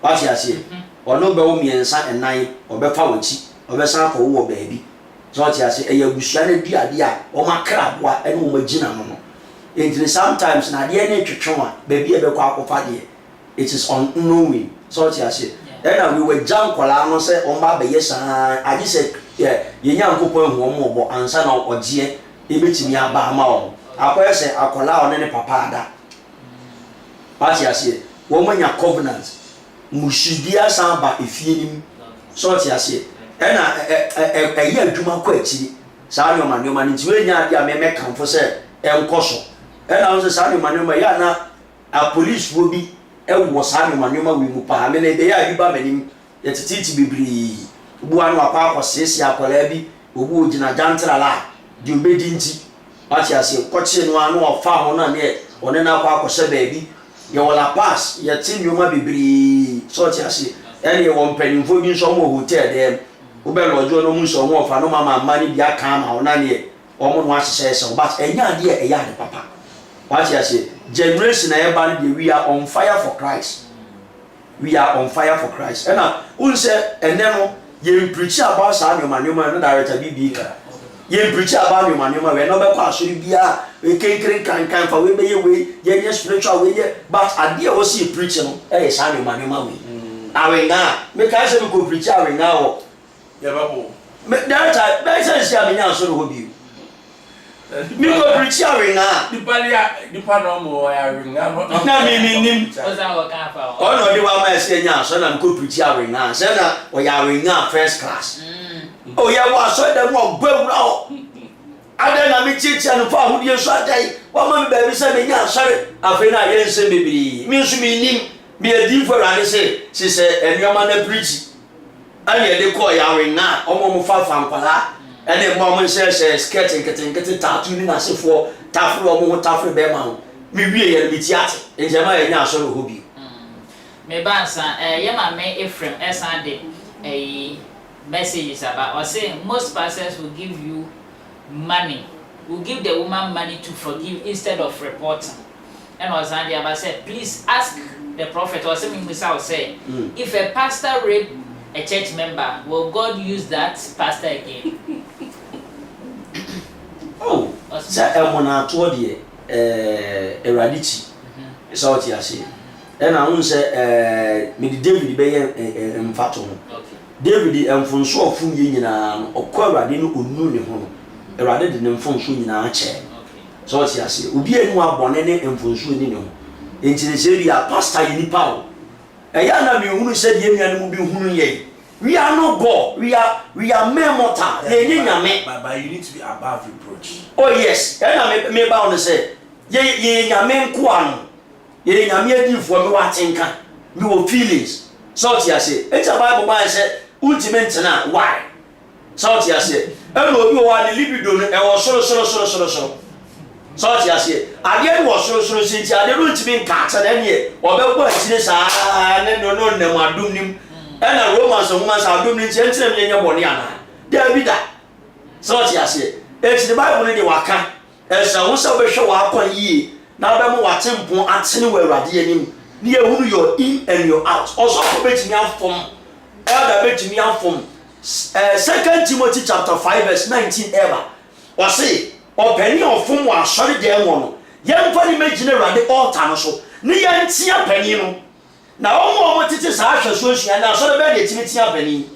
ba ti ase ono be wo miensa enan obefa wachi obesan ko wo baabi so ti ase eye abusua na di ade a o makra boa ene o magina no no sometimes na de na twetwe a baabi e be kwa akofa de it is unknowing so ti ase. Then we were jam kola no say on ba be yesan agi say ye nya nkopon hu omo obo ansa na ogie e betimi aba ama o akoye say akola one ne papa ada pati ase wo manya covenant mushidia san ba efie nim so ti ase na ye adwuma ko akiri sa no ma nti we nya dia me kanfo say enkoso na so sa no ma ya na a police wo bi e wo sa no manoma wi mu pa me na de ya bi ba manim ye tititi bibiri bu anu apa akosesi akola bi obu ogina jantra la di obedi nti ati ase koche no anu ofa ho na ne one na akwa akose ba bi ye wala pass ye tin nyoma bibiri so ti ase ene wo mpanimfo bi nso mo hotel dem wo be lojo no mu nso mo ofa no mama mani bi aka ma ona ne omo no ahye se but enya de e ya de papa ati ase generation na eba de we are on fire for Christ. We are on fire for Christ. And unse eneno ye preach about sa nyoma no director bibika. Ye preach about nyoma we no be kwa asori bia we kenkere kan fa we be ye spiritual we ye but ade o see preach no e sa nyoma we. Awenga me ka se ko preach awenga wo. Ye babo. Me director be se sia me nya so no hobi. Mi ko preach awenga di pa no mo awenga no na mi nim oza wo ka fa o no de wa ma se nya so na ko preach awenga se na o ya awenga first class o ya wa so de mo gbawura o ada na mi chichi no fa hudie so adai wa ma mi ba bi se me nya sare afi na ye nse bebiri mi nso mi nim mi edi for ade se enyoma na preach ani e de ko ya awenga o mo fa nkwala ene mo share skirt nkete tattoo ni na sefo tafro mo tafro be ma mi wie ye bi tiate enjema ye nya so ro hobi me bansa ye ma me Ephraim esan de messages about or say most pastors will give you money, will give the woman money to forgive instead of reporting. And was Andy about said, please ask the prophet or something say if a pastor rape a church member, will God use that pastor again? Oh, sa emona to de eradichi so what you say and I won't say me David be mfato no David emfunso ofun ye nyina okwa erade no onu ne ho Erade de mfonso nyina ache so what you say obi enu abone ne mfonso ni ne ho enti ne se bia pastor yi nipa o eya na me hunu se de nua ne mu bi hunu ye we are not God we are mere mortal ye nyame but you need to be above reproach. Oh yes na me ba on say ye nyame nko anu ye nyame adifo me wa tenka me wo feelings so what you say it's a Bible man say ultimate na why so what you say eno obi o wa ni libido no e wo soro so what you say ade ni wo soro sinti ade ru ntimi nka ata na ne obegbo atire saa ne no nam adum nim ena Romans Romans adum ni nche me nya bone ana David so what you say it's the Bible ni de waka esa wo sa behwe wa akwan yie na ba mo watempo atene wo awurade anim ni ehunu your in and your out also ko betimi afom elder betimi afom 2 Timothy chapter 5 verse 19 ever or say openi ofom wa sori de enwo no yemfa ni magine awurade altar no so ni yentia pani no na omo tete sa ahweso hia na so be de timi tia pani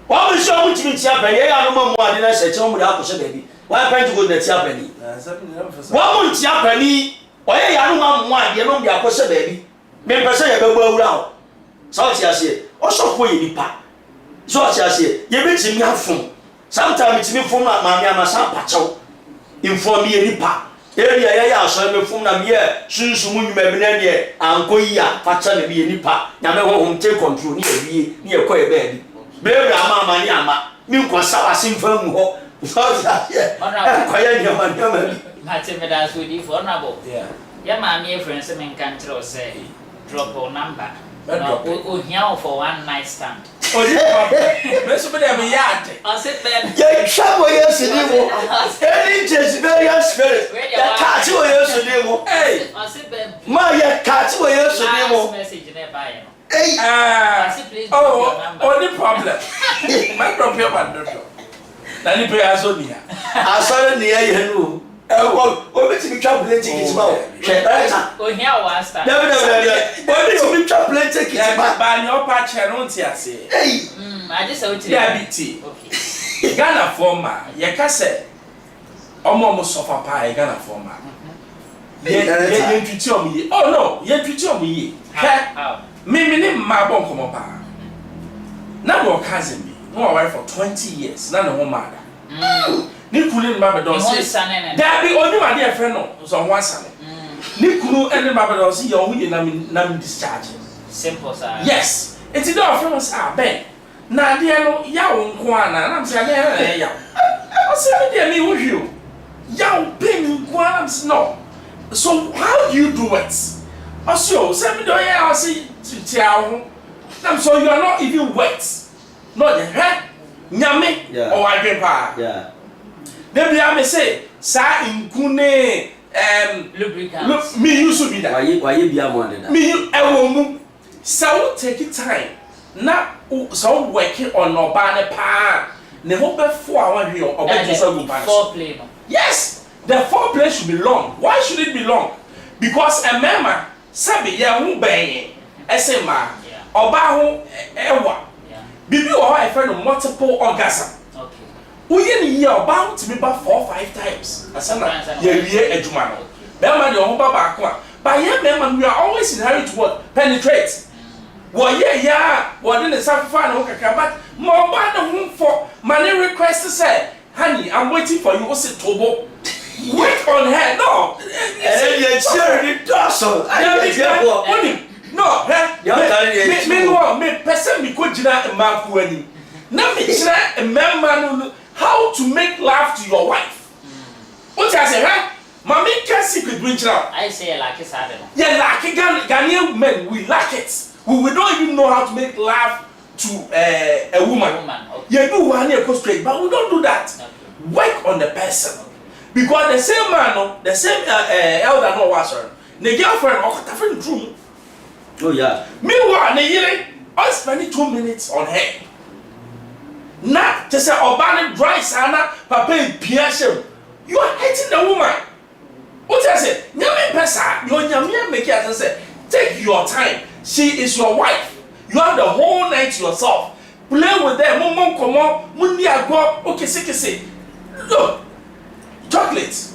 wa mo so mo timi tia pani ya no mo ade na se che mo da akose baby why can't you go na tia pani wa mo tia pani oye ya no mo ade no de akose baby me pese ye begbo awura o so tia se o so ko ye nipa so tia se ye betimi afom sometimes me fom na ma me amasa pacho inform ye nipa area ya so me fom na me sunsumu nyuma bi na ne anko yi a pacha na bi nipa na me ho take control ni ewie ni e ko e ba bi me ama ni ama mi nko sawa simfa mu ho so ya ko ya ni ama ma te me da so di for na bo ya ma me friends me kan tro say drop our number no o hia for one night stand Oh, me so be dem yard. I said ben. Ye trouble yesterday. Any Jezebelian spirit. That catch you yesterday. Hey. I said ben. Ma ye catch you yesterday. Message never buy. Hey. Only problem. My problem bad. Na ni pay aso nia. Aso nia ye no. O be ti bi twa plate ticket ba o. O hia wa stand. No. O be ti bi twa plate ticket ba. Ba ni o pa che no ti ase. Hey. I just say Yeah, BT. Okay. Ghana former, ye ka se omo sofa pa Ghana former. Ye twiti omo ye. Oh no, ye twiti omo ye. How? Me ni ma bon komo pa. Na wo cousin bi, no wife for 20 years. Na no ma da. Ni kunu ma be don say. Da bi oni ma de friend no, so ho asane. Ni kunu ene ma be don say ye ho ye na me discharge. Simple sir. Yes. It's the friend was ben. Na de no ya wo nko ana na mse ya ya. O se me de me wo hwio. Ya wo pen nko ana mse no. So how do you do it? Also, se me do ya o se tia ho. Na so you are not even wet. No the head. Nyame o adwe pa. Yeah. Dem bia me say sa nkune lubricant. Me use to be that. Why bia mo de that. Me ewo mu. So take it time. Na so working on obane pa ne ho before I want you obeji so go back. Foreplay no. Yes, the foreplay should be long. Why should it be long? Because a mema sabi ye hu ben esema oba ho ewa. Bibi o ha e multiple orgasm. Okay. Uye ni ye oba ho to be ba 4-5 times. Asana ye wie adwuma no. Bema de ho ba ba ko a. But ye mema we are always in hurry to what? Penetrate. Well, yeah, what didn't sacrifice no kaka, but more by the home for money request to say, honey, I'm waiting for you. What's it, Tobo? Wait on her, no. And you're cheering Dawson. No, me person me could jina a man who any. Now me jina a man how to make love to your wife. What I say, huh? Mommy can secret bring out. I say like it's hard. Yeah, like Ghanaian men, we lack it. We don't even know how to make love to a woman. Okay. You do one year straight, but we don't do that. Okay. Work on the person. Okay. Because the same man, the same elder no was her. The girlfriend or different room. Oh yeah. Meanwhile, I spending 2 minutes on her. Not to say Obana dry sana, papa Piashem. You are hating the woman. What I say? Nyame pesa, your nyame make it as say, take your time. She is your wife. You have the whole night to yourself. Play with them. Mom, come on. Mundi agwa. Okay, say. Look, chocolate.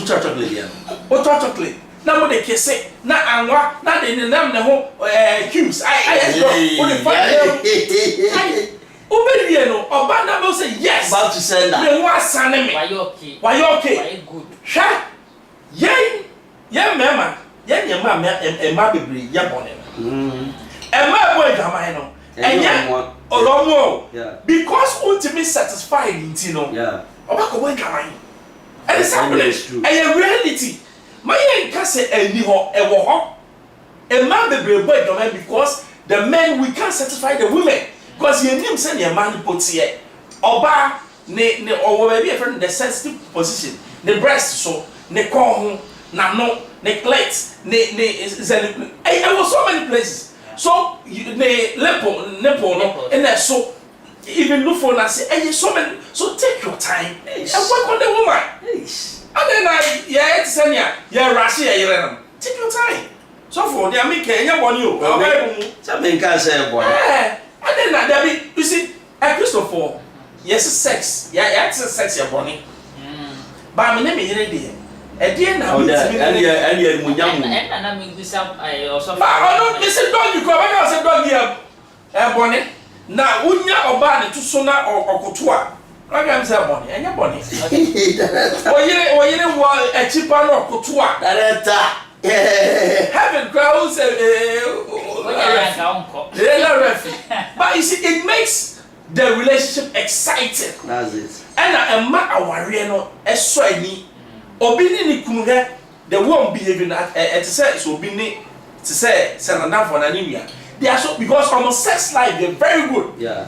Chocolate, yeah. What chocolate? Now what they can say, na anwa, na de nam ne ho cubes. I what the fuck? Obey no, Oba na will say yes. About to send that. They want sanemi. Why you okay? Why you okay? Why you good? Sha. Yeah, mama. Yeah, mama, Emma bebre, yeah, bonnet. Emma boy, Gamma, no. And yeah, Olomo. Yeah. Because ultimately satisfied, you know. Yeah. Obako boy, Gamma. And it's true. And a reality. My young case any ho, a wo. Emma bebre boy, Gamma, because the men we can't satisfy the women. Because you name send your man puts here. Oba, ne, or maybe a friend the sensitive position. The breast so, ne corn, na no. Neglect, I was so many places. So ne lepo no, and then so even look for and say, hey, so many. So take your time and work on the woman. And then it's Russia, take your time. So for the American, you want you. Something can say, boy. And then that you see, Christopher, yes, sex, yeah, it's sex, you're bonny. But my name is here. And now, and I mean, this up, I also. But I don't miss a dog. You come back and say, dog here, bonnet. Now, wouldn't you obey to Sona or Cotua? I'm saying, bonnet, and your bonnet. Or you know what a cheaper or Cotua. Heaven crowds, but you see, it makes the relationship exciting. That's it. And a man, our real, a swine. Obini ni kumuhe the one behaving at say so obini to say enough for anemia. They are so because on sex life they're very good. Yeah.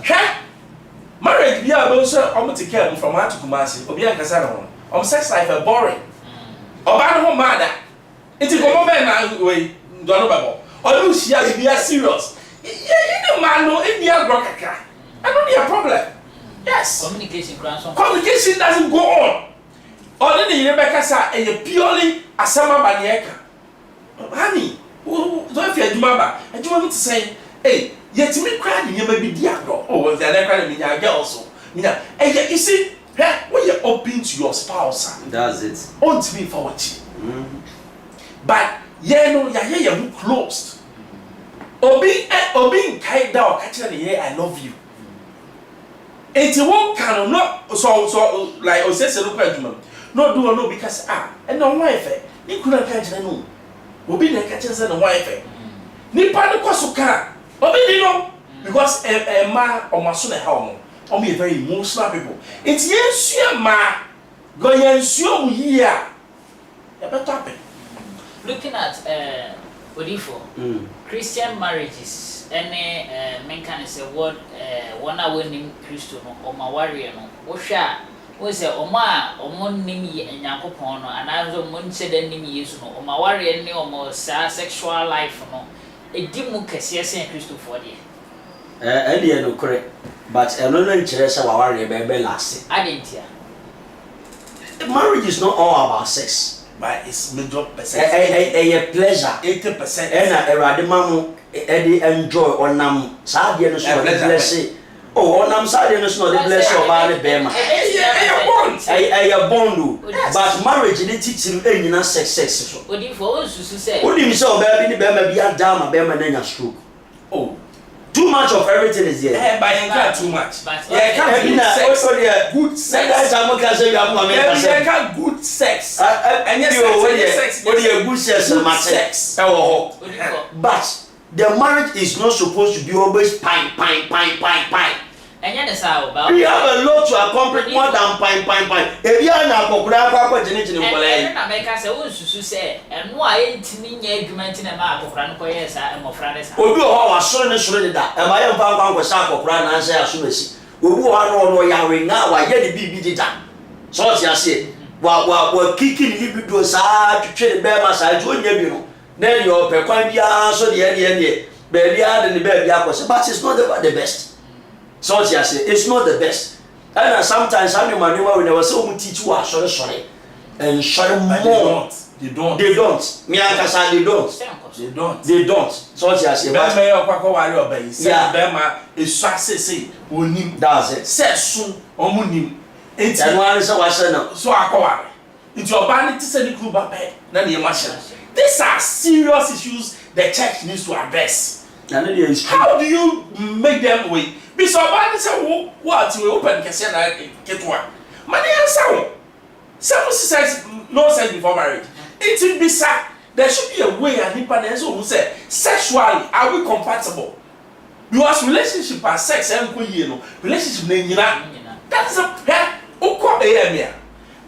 Marriage we are also almost take care from her to Kumasi. Obi an kasa on sex life are boring. Oba no mother. It is go na way don't know or you see be serious. Yeah, you man no in dia gro kaka. I don't need a problem. Yes. Communication doesn't go on. Or then you Rebecca say purely a summer baniaka. Honey, don't fear Jumaba. And you want to say, hey, yet me crying, you may be diagro. Oh, was there crying in your girl so? And yet you see, when you're open to your spouse, that's it. On to me for what you. But yeah, no, you're here, closed. Or being kind down, catching the here, I love you. And you won't can not so like I said, no do no because and no wife you couldn't catch no obi na catch say no wife ni pa no kosuka obi no because ma o maso na ha o me very emotional people it's yensu ma go yensu mu here e better happen. Looking at Odifo Christian marriages any men can say what one hour nim Christo no o ma warrior no wo hwa we say oma nim ye Nyankopon no anazo mon che da nim Yesu no oma warrior ne oma sexual life no edi mu kese sen Christo for there e no correct but no nkire say warrior be last adentia. Marriage is not all about sex, but it's major percent a pleasure 80% and erade mamu e enjoy onam sa de no so bless. Oh, on am sorry, no, the bless your body, Bema. A bond, but marriage didn't teach him any successful. What do you say? What do you say, baby? Bema be a dama, Bema, and a stroke. Oh, too much of everything is there. But too much. Yeah, can't be good sex. I good sex. And yes, what do you good sex? But the marriage is not supposed to be always pine. And yes, about we have a lot to accomplish more than pine. If you are not and make us also say, and why ain't me argument in a map of Francois and more friends? Obi o wa so ne so ne da. E ma ye mfa kwa kwasa akokora na anse aso mesi. Obi o ha no yawe na wa ye de bibi dida. So ti ase. Wa kiki ni bibi sa twetwe ne be ma sa jo nya bi no. Na yo pe kwan bia so de be bia de ne be bia kwase. But it's not the best. So ti ase. It's not the best. And sometimes I mean we never say teach you sorry. And sorry more. They don't. Me akasa they don't. They don't. So ti ase. Be me yo kwakọ wari obayi. Say be ma esu asese onim. That's it. Say sun omunim. Enti January so was no. So akwa. Into your band to send the crew back na the machine. These are serious issues the church needs to address. How do you make them wait? Because band say what we open can say na get one. Man answer. Some says no sex before marriage. It will be sad. There should be a way and independence who say sexually are we compatible? Because relationship and sex and relationship that's a oko area.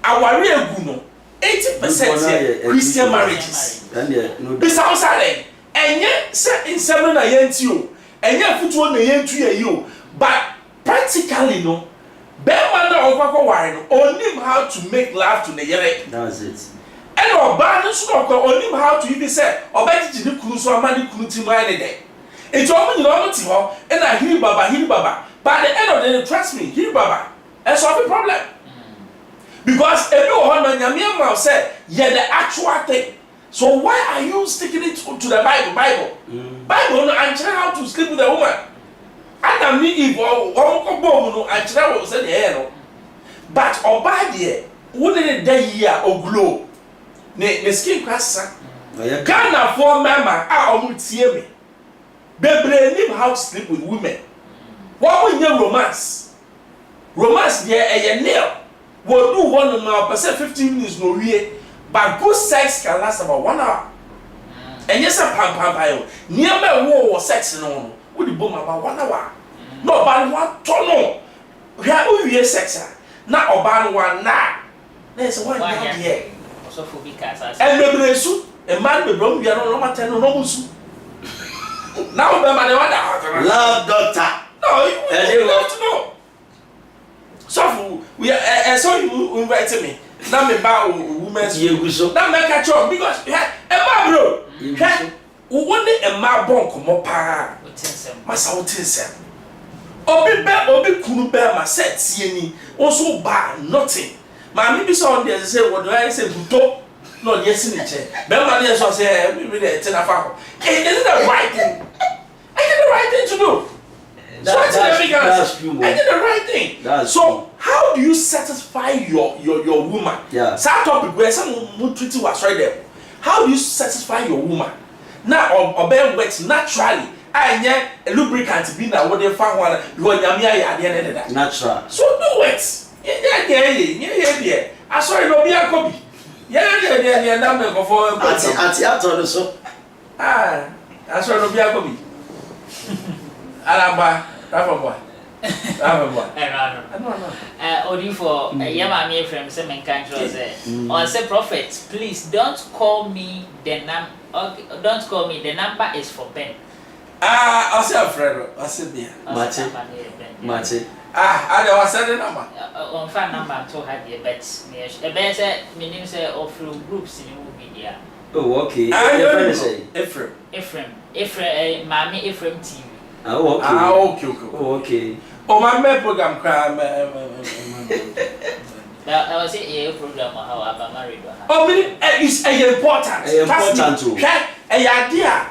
Our real guno 80% Christian marriages. This outside and yet set in 7 against you and yet put one against you. But practically no Bemanda of wine only how to make love to the yere. That's it. And our balance only how to even say or better to the cruise or money couldn't mind day. It's all you know, and I hear Baba. By the end of the day, trust me, hear Baba. And solve the problem. Because everyone on your mouth said, yeah, the actual thing. So why are you sticking it to the Bible? Bible no answer how to sleep with a woman. Adam ni Eve or one no answer what said the but obadiye wouldn't the year or glow. Ne skin kwasa. Ghana for mama omutie me. Bebre nim how to sleep with women. What we need romance. Romance there a nail. We'll do one now, per 15 minutes no way. But good sex can last about 1 hour. And yes, a pam. Near my war sex no. Would the boom about 1 hour? No, but what tono? We have sex. Not about one now. There's one here. Also for because and maybe suit a man with wrong, we are not no suit. Now, love doctor. No, you have to know. So we are so you invited me. Now me bow women's you now make a job because bro. One a ma bon come pa. Masa wotinsem. Obi kunu be ma set tieni. Also ba nothing. Ma me be so on there say what do I say buto. No, yes in the chair. Be ma dey so say me dey ten afa. Is it the right thing? I did the right thing to do. That's true. I did the right thing. So how do you satisfy your woman? Yeah. Start topic where someone treat you as right there. How do you satisfy your woman? Now obey works naturally. I a lubricant be now what they found one because yamia at the end of that. Natural. So do it. Yeah. I saw it no be a copy. Yeah, number for Auntie after so. I saw it no be a copy. Alaba, Rafa Only for Yamami from Semen Country say, or say prophet, please don't call me the don't call me, the number is for Ben. I say Alfredo, I said there. Mate. I was said the number. On fan number to have your bets. A better meaning say of groups in your media. Oh, okay. I say Ephraim, Mammy Ephraim TV. Okay. Oh, my program crime. I was a program how I'm married. Oh, it's important too. A idea.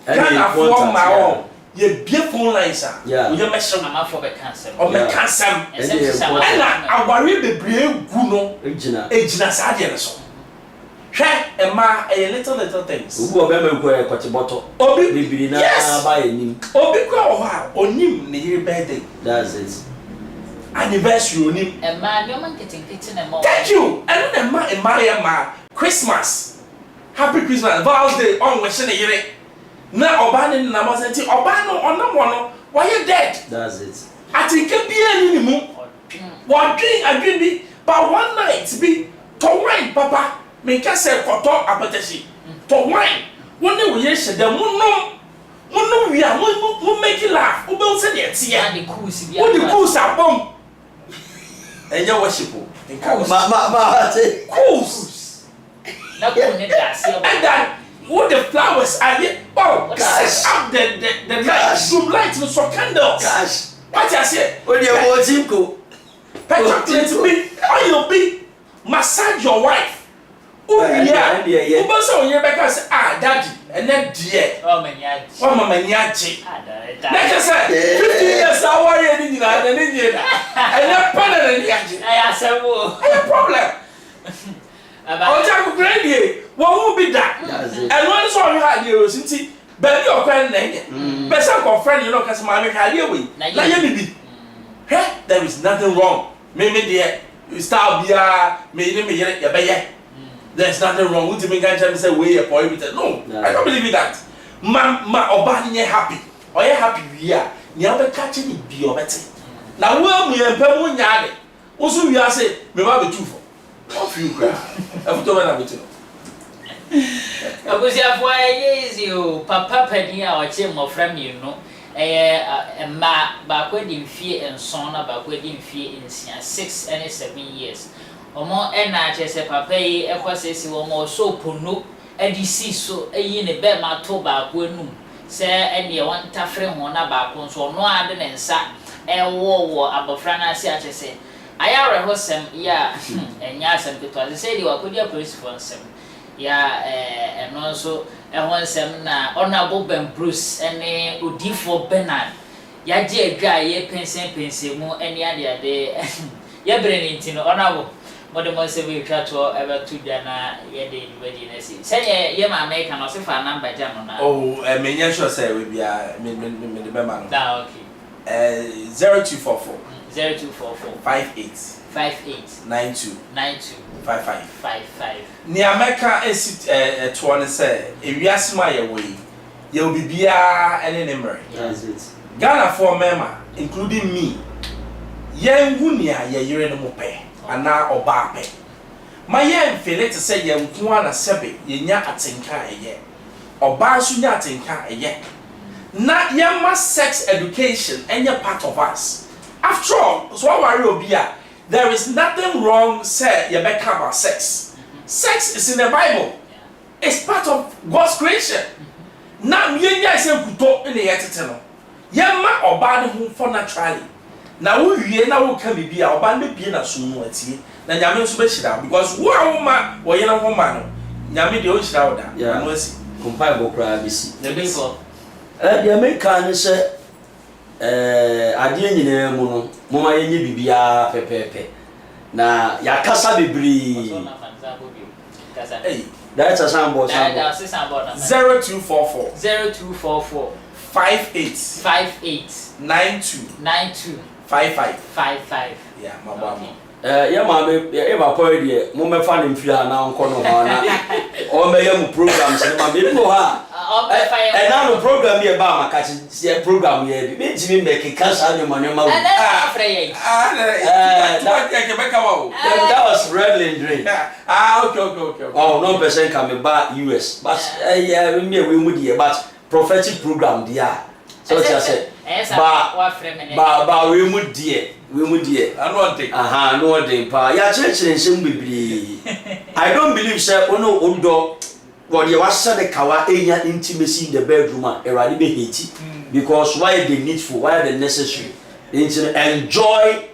Can afford my own. You beautiful lines. Yeah. You measure I'm for the cancer. Or the cancer. And I worry the brave Guno. Ejina Sadian. A ma a little things. Who are quite a bottle? Obi, yes, by him. Obi, on him near birthday. That's it. Anniversary on him. A man, you're getting kitchen and more. Thank you. And then my Christmas. Happy Christmas. Vows Day on Western Year. Now, Obana Namasenti, Obano on the one. Why you dead? That's it. I think it be any more. One drink, I drink, but one night be to wine, Papa. Make us say koto apetesi for wine. One day we yes the no we are we make you laugh. We will say the tia. What the cools are bomb. And your worshipful. Cools. Now and that what the flowers are here. Oh, gosh. Up the light, room lights with some candles. Gosh. What I say? When you watch him go. You'll be massage your wife. Oh yeah. Who so you because daddy and then dear. Oh my nyachi. Like I said, 15 years I worry in and then and then panel and nyachi. I assemble. Any problem? Auntie, I'm ready. What will be that? And one saw you had you since baby or friend name. But some friend, you know, because my idea we. There is nothing wrong. Maybe dear, you start beer, maybe your baby. There's nothing wrong with me. Can't say we are prohibited. No, I don't believe in that. Ma Obani happy. Or you happy we are. You have catching it be your better. Now, well, me and Pemu Yadi. Also, we are saying, me have a truth. Of you, I've told you. I was here for years, you, Papa Penny, our chim of from you know. Ma backward in fear and son, backward in fear in 6 and 7 years. Or more NHS, a papa, a quasi or more so Ponu, a deceased so a yin a bed my toe backward noon. Say, and you want to frame one about one so no other than sat a war about Frana say. I are a hosem, yeah, and yes, and because I said you are good, your police for some. Yeah, and also I want some honorable Ben Bruce and a Udi for Bernard. Ya dear guy, ye pensing more any other day. Ya brain in honorable. What the most we try to ever to Dana, ye did readiness. Say, ye, my make and also for a number jam. Oh, I mean, yes, sure, say we be a minimum. Now, okay. 0244 0244 58 92 55. 55. Niameka is it to one say, if you ask my way, you'll be beer and an emery. That's it. Ghana for Mema, including me. Yen Wunia, ye in the mope, and now Obape. My yen feel it to say, Yen Kuana Sebe, ye nya atinka a ye, or Barsunya atinka a ye. Not yama sex education and you're part of us. After all, so there is nothing wrong, say you back about sex. Sex is in the Bible. It's part of God's creation. Now you say kuto in the eternal. Yama or bad who for naturally. Now we now can be our band be na sumo ati. Na nyame so be shida because wo a woman wo yena woman no. Nyame de o shida oda. Yeah. No asi. Compile cry bisi. The people. The American say adie nyina mu no moma yenye bibia pepepe na yakasa bebri Hey, that's a sample 0244 58 92 55. Yeah, my mama. Yeah, mama, eba poe de mo me fa ne mfia na nko no na o me yam programs ne ma be no ha na no program ye ba maka chi program ye bi me ntimi make cancer ne mo ne ma that was Redland Drain. Okay. Oh, no person can be ba US but yeah me we de but prophetic program dia so just say ba we mu die aha no dey pa ya chire nsem bibiri I don't believe say ono odo what you was the kawa enya intimacy in the bedroom erade be hate because why the needful why the necessary enjoy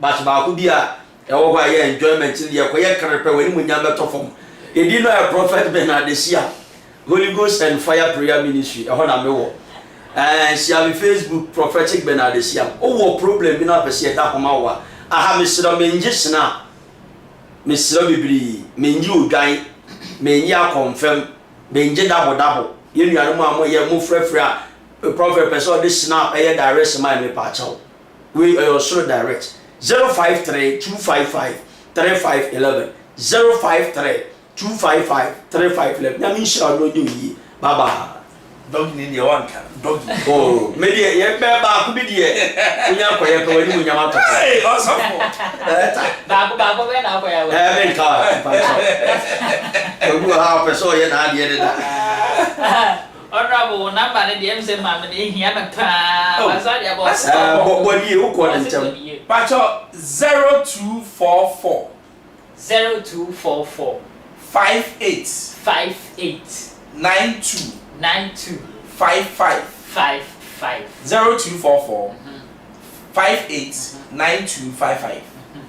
but ba ko bia e wo kwa ye enjoyment dey ko ye krepe we ni munya beto fom e di no a prophet Bernard Sia Holy Ghost and Fire Prayer Ministry e ho na me wo she have Facebook prophetic Bernard Sia o problem bi na pese da homa wa aha mesira menje sina mesira bibiri menji odwan menji confirm menji double ye nuare mu amo ye mu frefre a prophet person this snap e direct my me pa chaw we also direct 053 255 3511 053 255 3511 na mi shira no yi baba dog ni ne one kan dog oh me die ye be ba ku bi die unya ko ye ko wani munya ma to hey osofo ba ko be na ko ya we ben ka pa so ko ha person ye na die da honorable number ne dem se ma me ne hia na pa wasa dia boss bo die wo ko na ntam pacho 0244 58 92 55 0244 58 92 55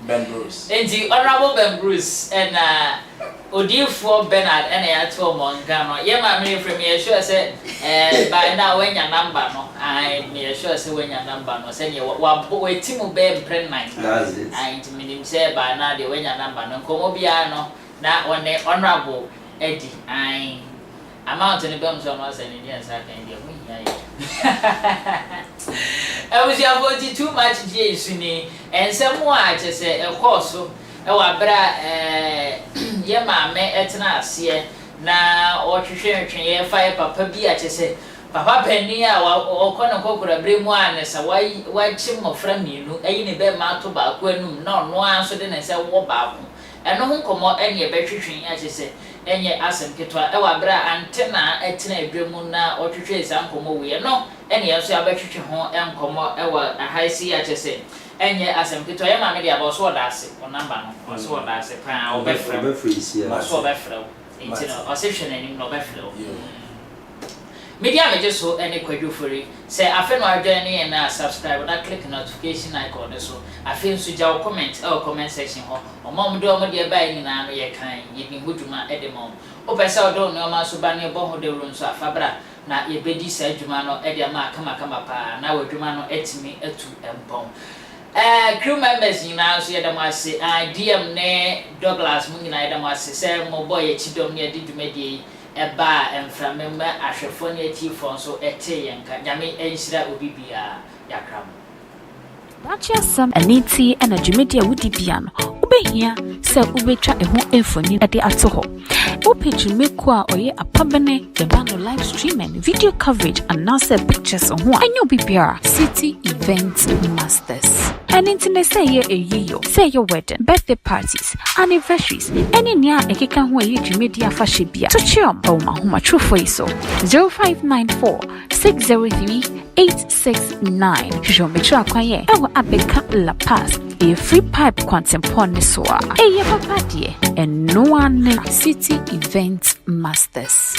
Ben Bruce. And the honorable Ben Bruce and Odifo Bernard and I told Moncano, yeah, my from me, sure say, by now when your number, no, I me sure say when your number, no, send you what boy Timo Bear pregnant. I intimate say by now the when your number, no, Comobiano, that one day honorable Eddie, I amount in the bums on us and Indians, I can get me. I was your body too much, Jason, and someone just say, of course, so. Bra ye ma me etna ase na o twehwe ye fire papa bi a chese papa pani a o kono kokora bre mu an sa wa chi mofra mienu ayi ne be ma to ba ko anum na ono anso de ne se wo ba ko eno ho komo enye be twehwe a chese enye asem ketwa bra antena etna bre mu na o twehwe sa nkomo we no enye so ya be twehwe ho enkomo ahaisi a chese enye asem kito ye ma me dia bo so dase o number no so dase pa o be free so be free nti no o se hwe nanim no be free media me just so any kwadufori say afa no adwane na subscribe na click notification icon so afa nso ja o comment section ho o mom do mo dia ba ni na no ye kan ye ni huduma edemom o pese o do no ma so ba ne bo ho de ru nso afa bra na ye bedi sa adwuma no e dia ma kama pa na wadwuma no etimi atu empom crew members you know so yeda mo ase DM ne Douglas mu nyina yeda mo ase say mo boy chidom ne di dwumadi eba emfra member ahwefo ne atifo so ete yenka nyame enhyira obibia yakram Bacha some Auntie and Africmedia wudi bia no ubehia se ubetwa eho emfoni ade ato ho page meku a oye apabene yeba no live streaming video coverage and answer pictures on ho anyo bibia city event masters and internet say ye eyiyo say your wedding birthday parties anniversaries any nia ekeka ho ye Africmedia fashe bia to chiom o ma homa trufo iso 0594 603 869 Jometro akwaye ewo abeka La Paz a free pipe quantum so ye papa die and no one city event masters.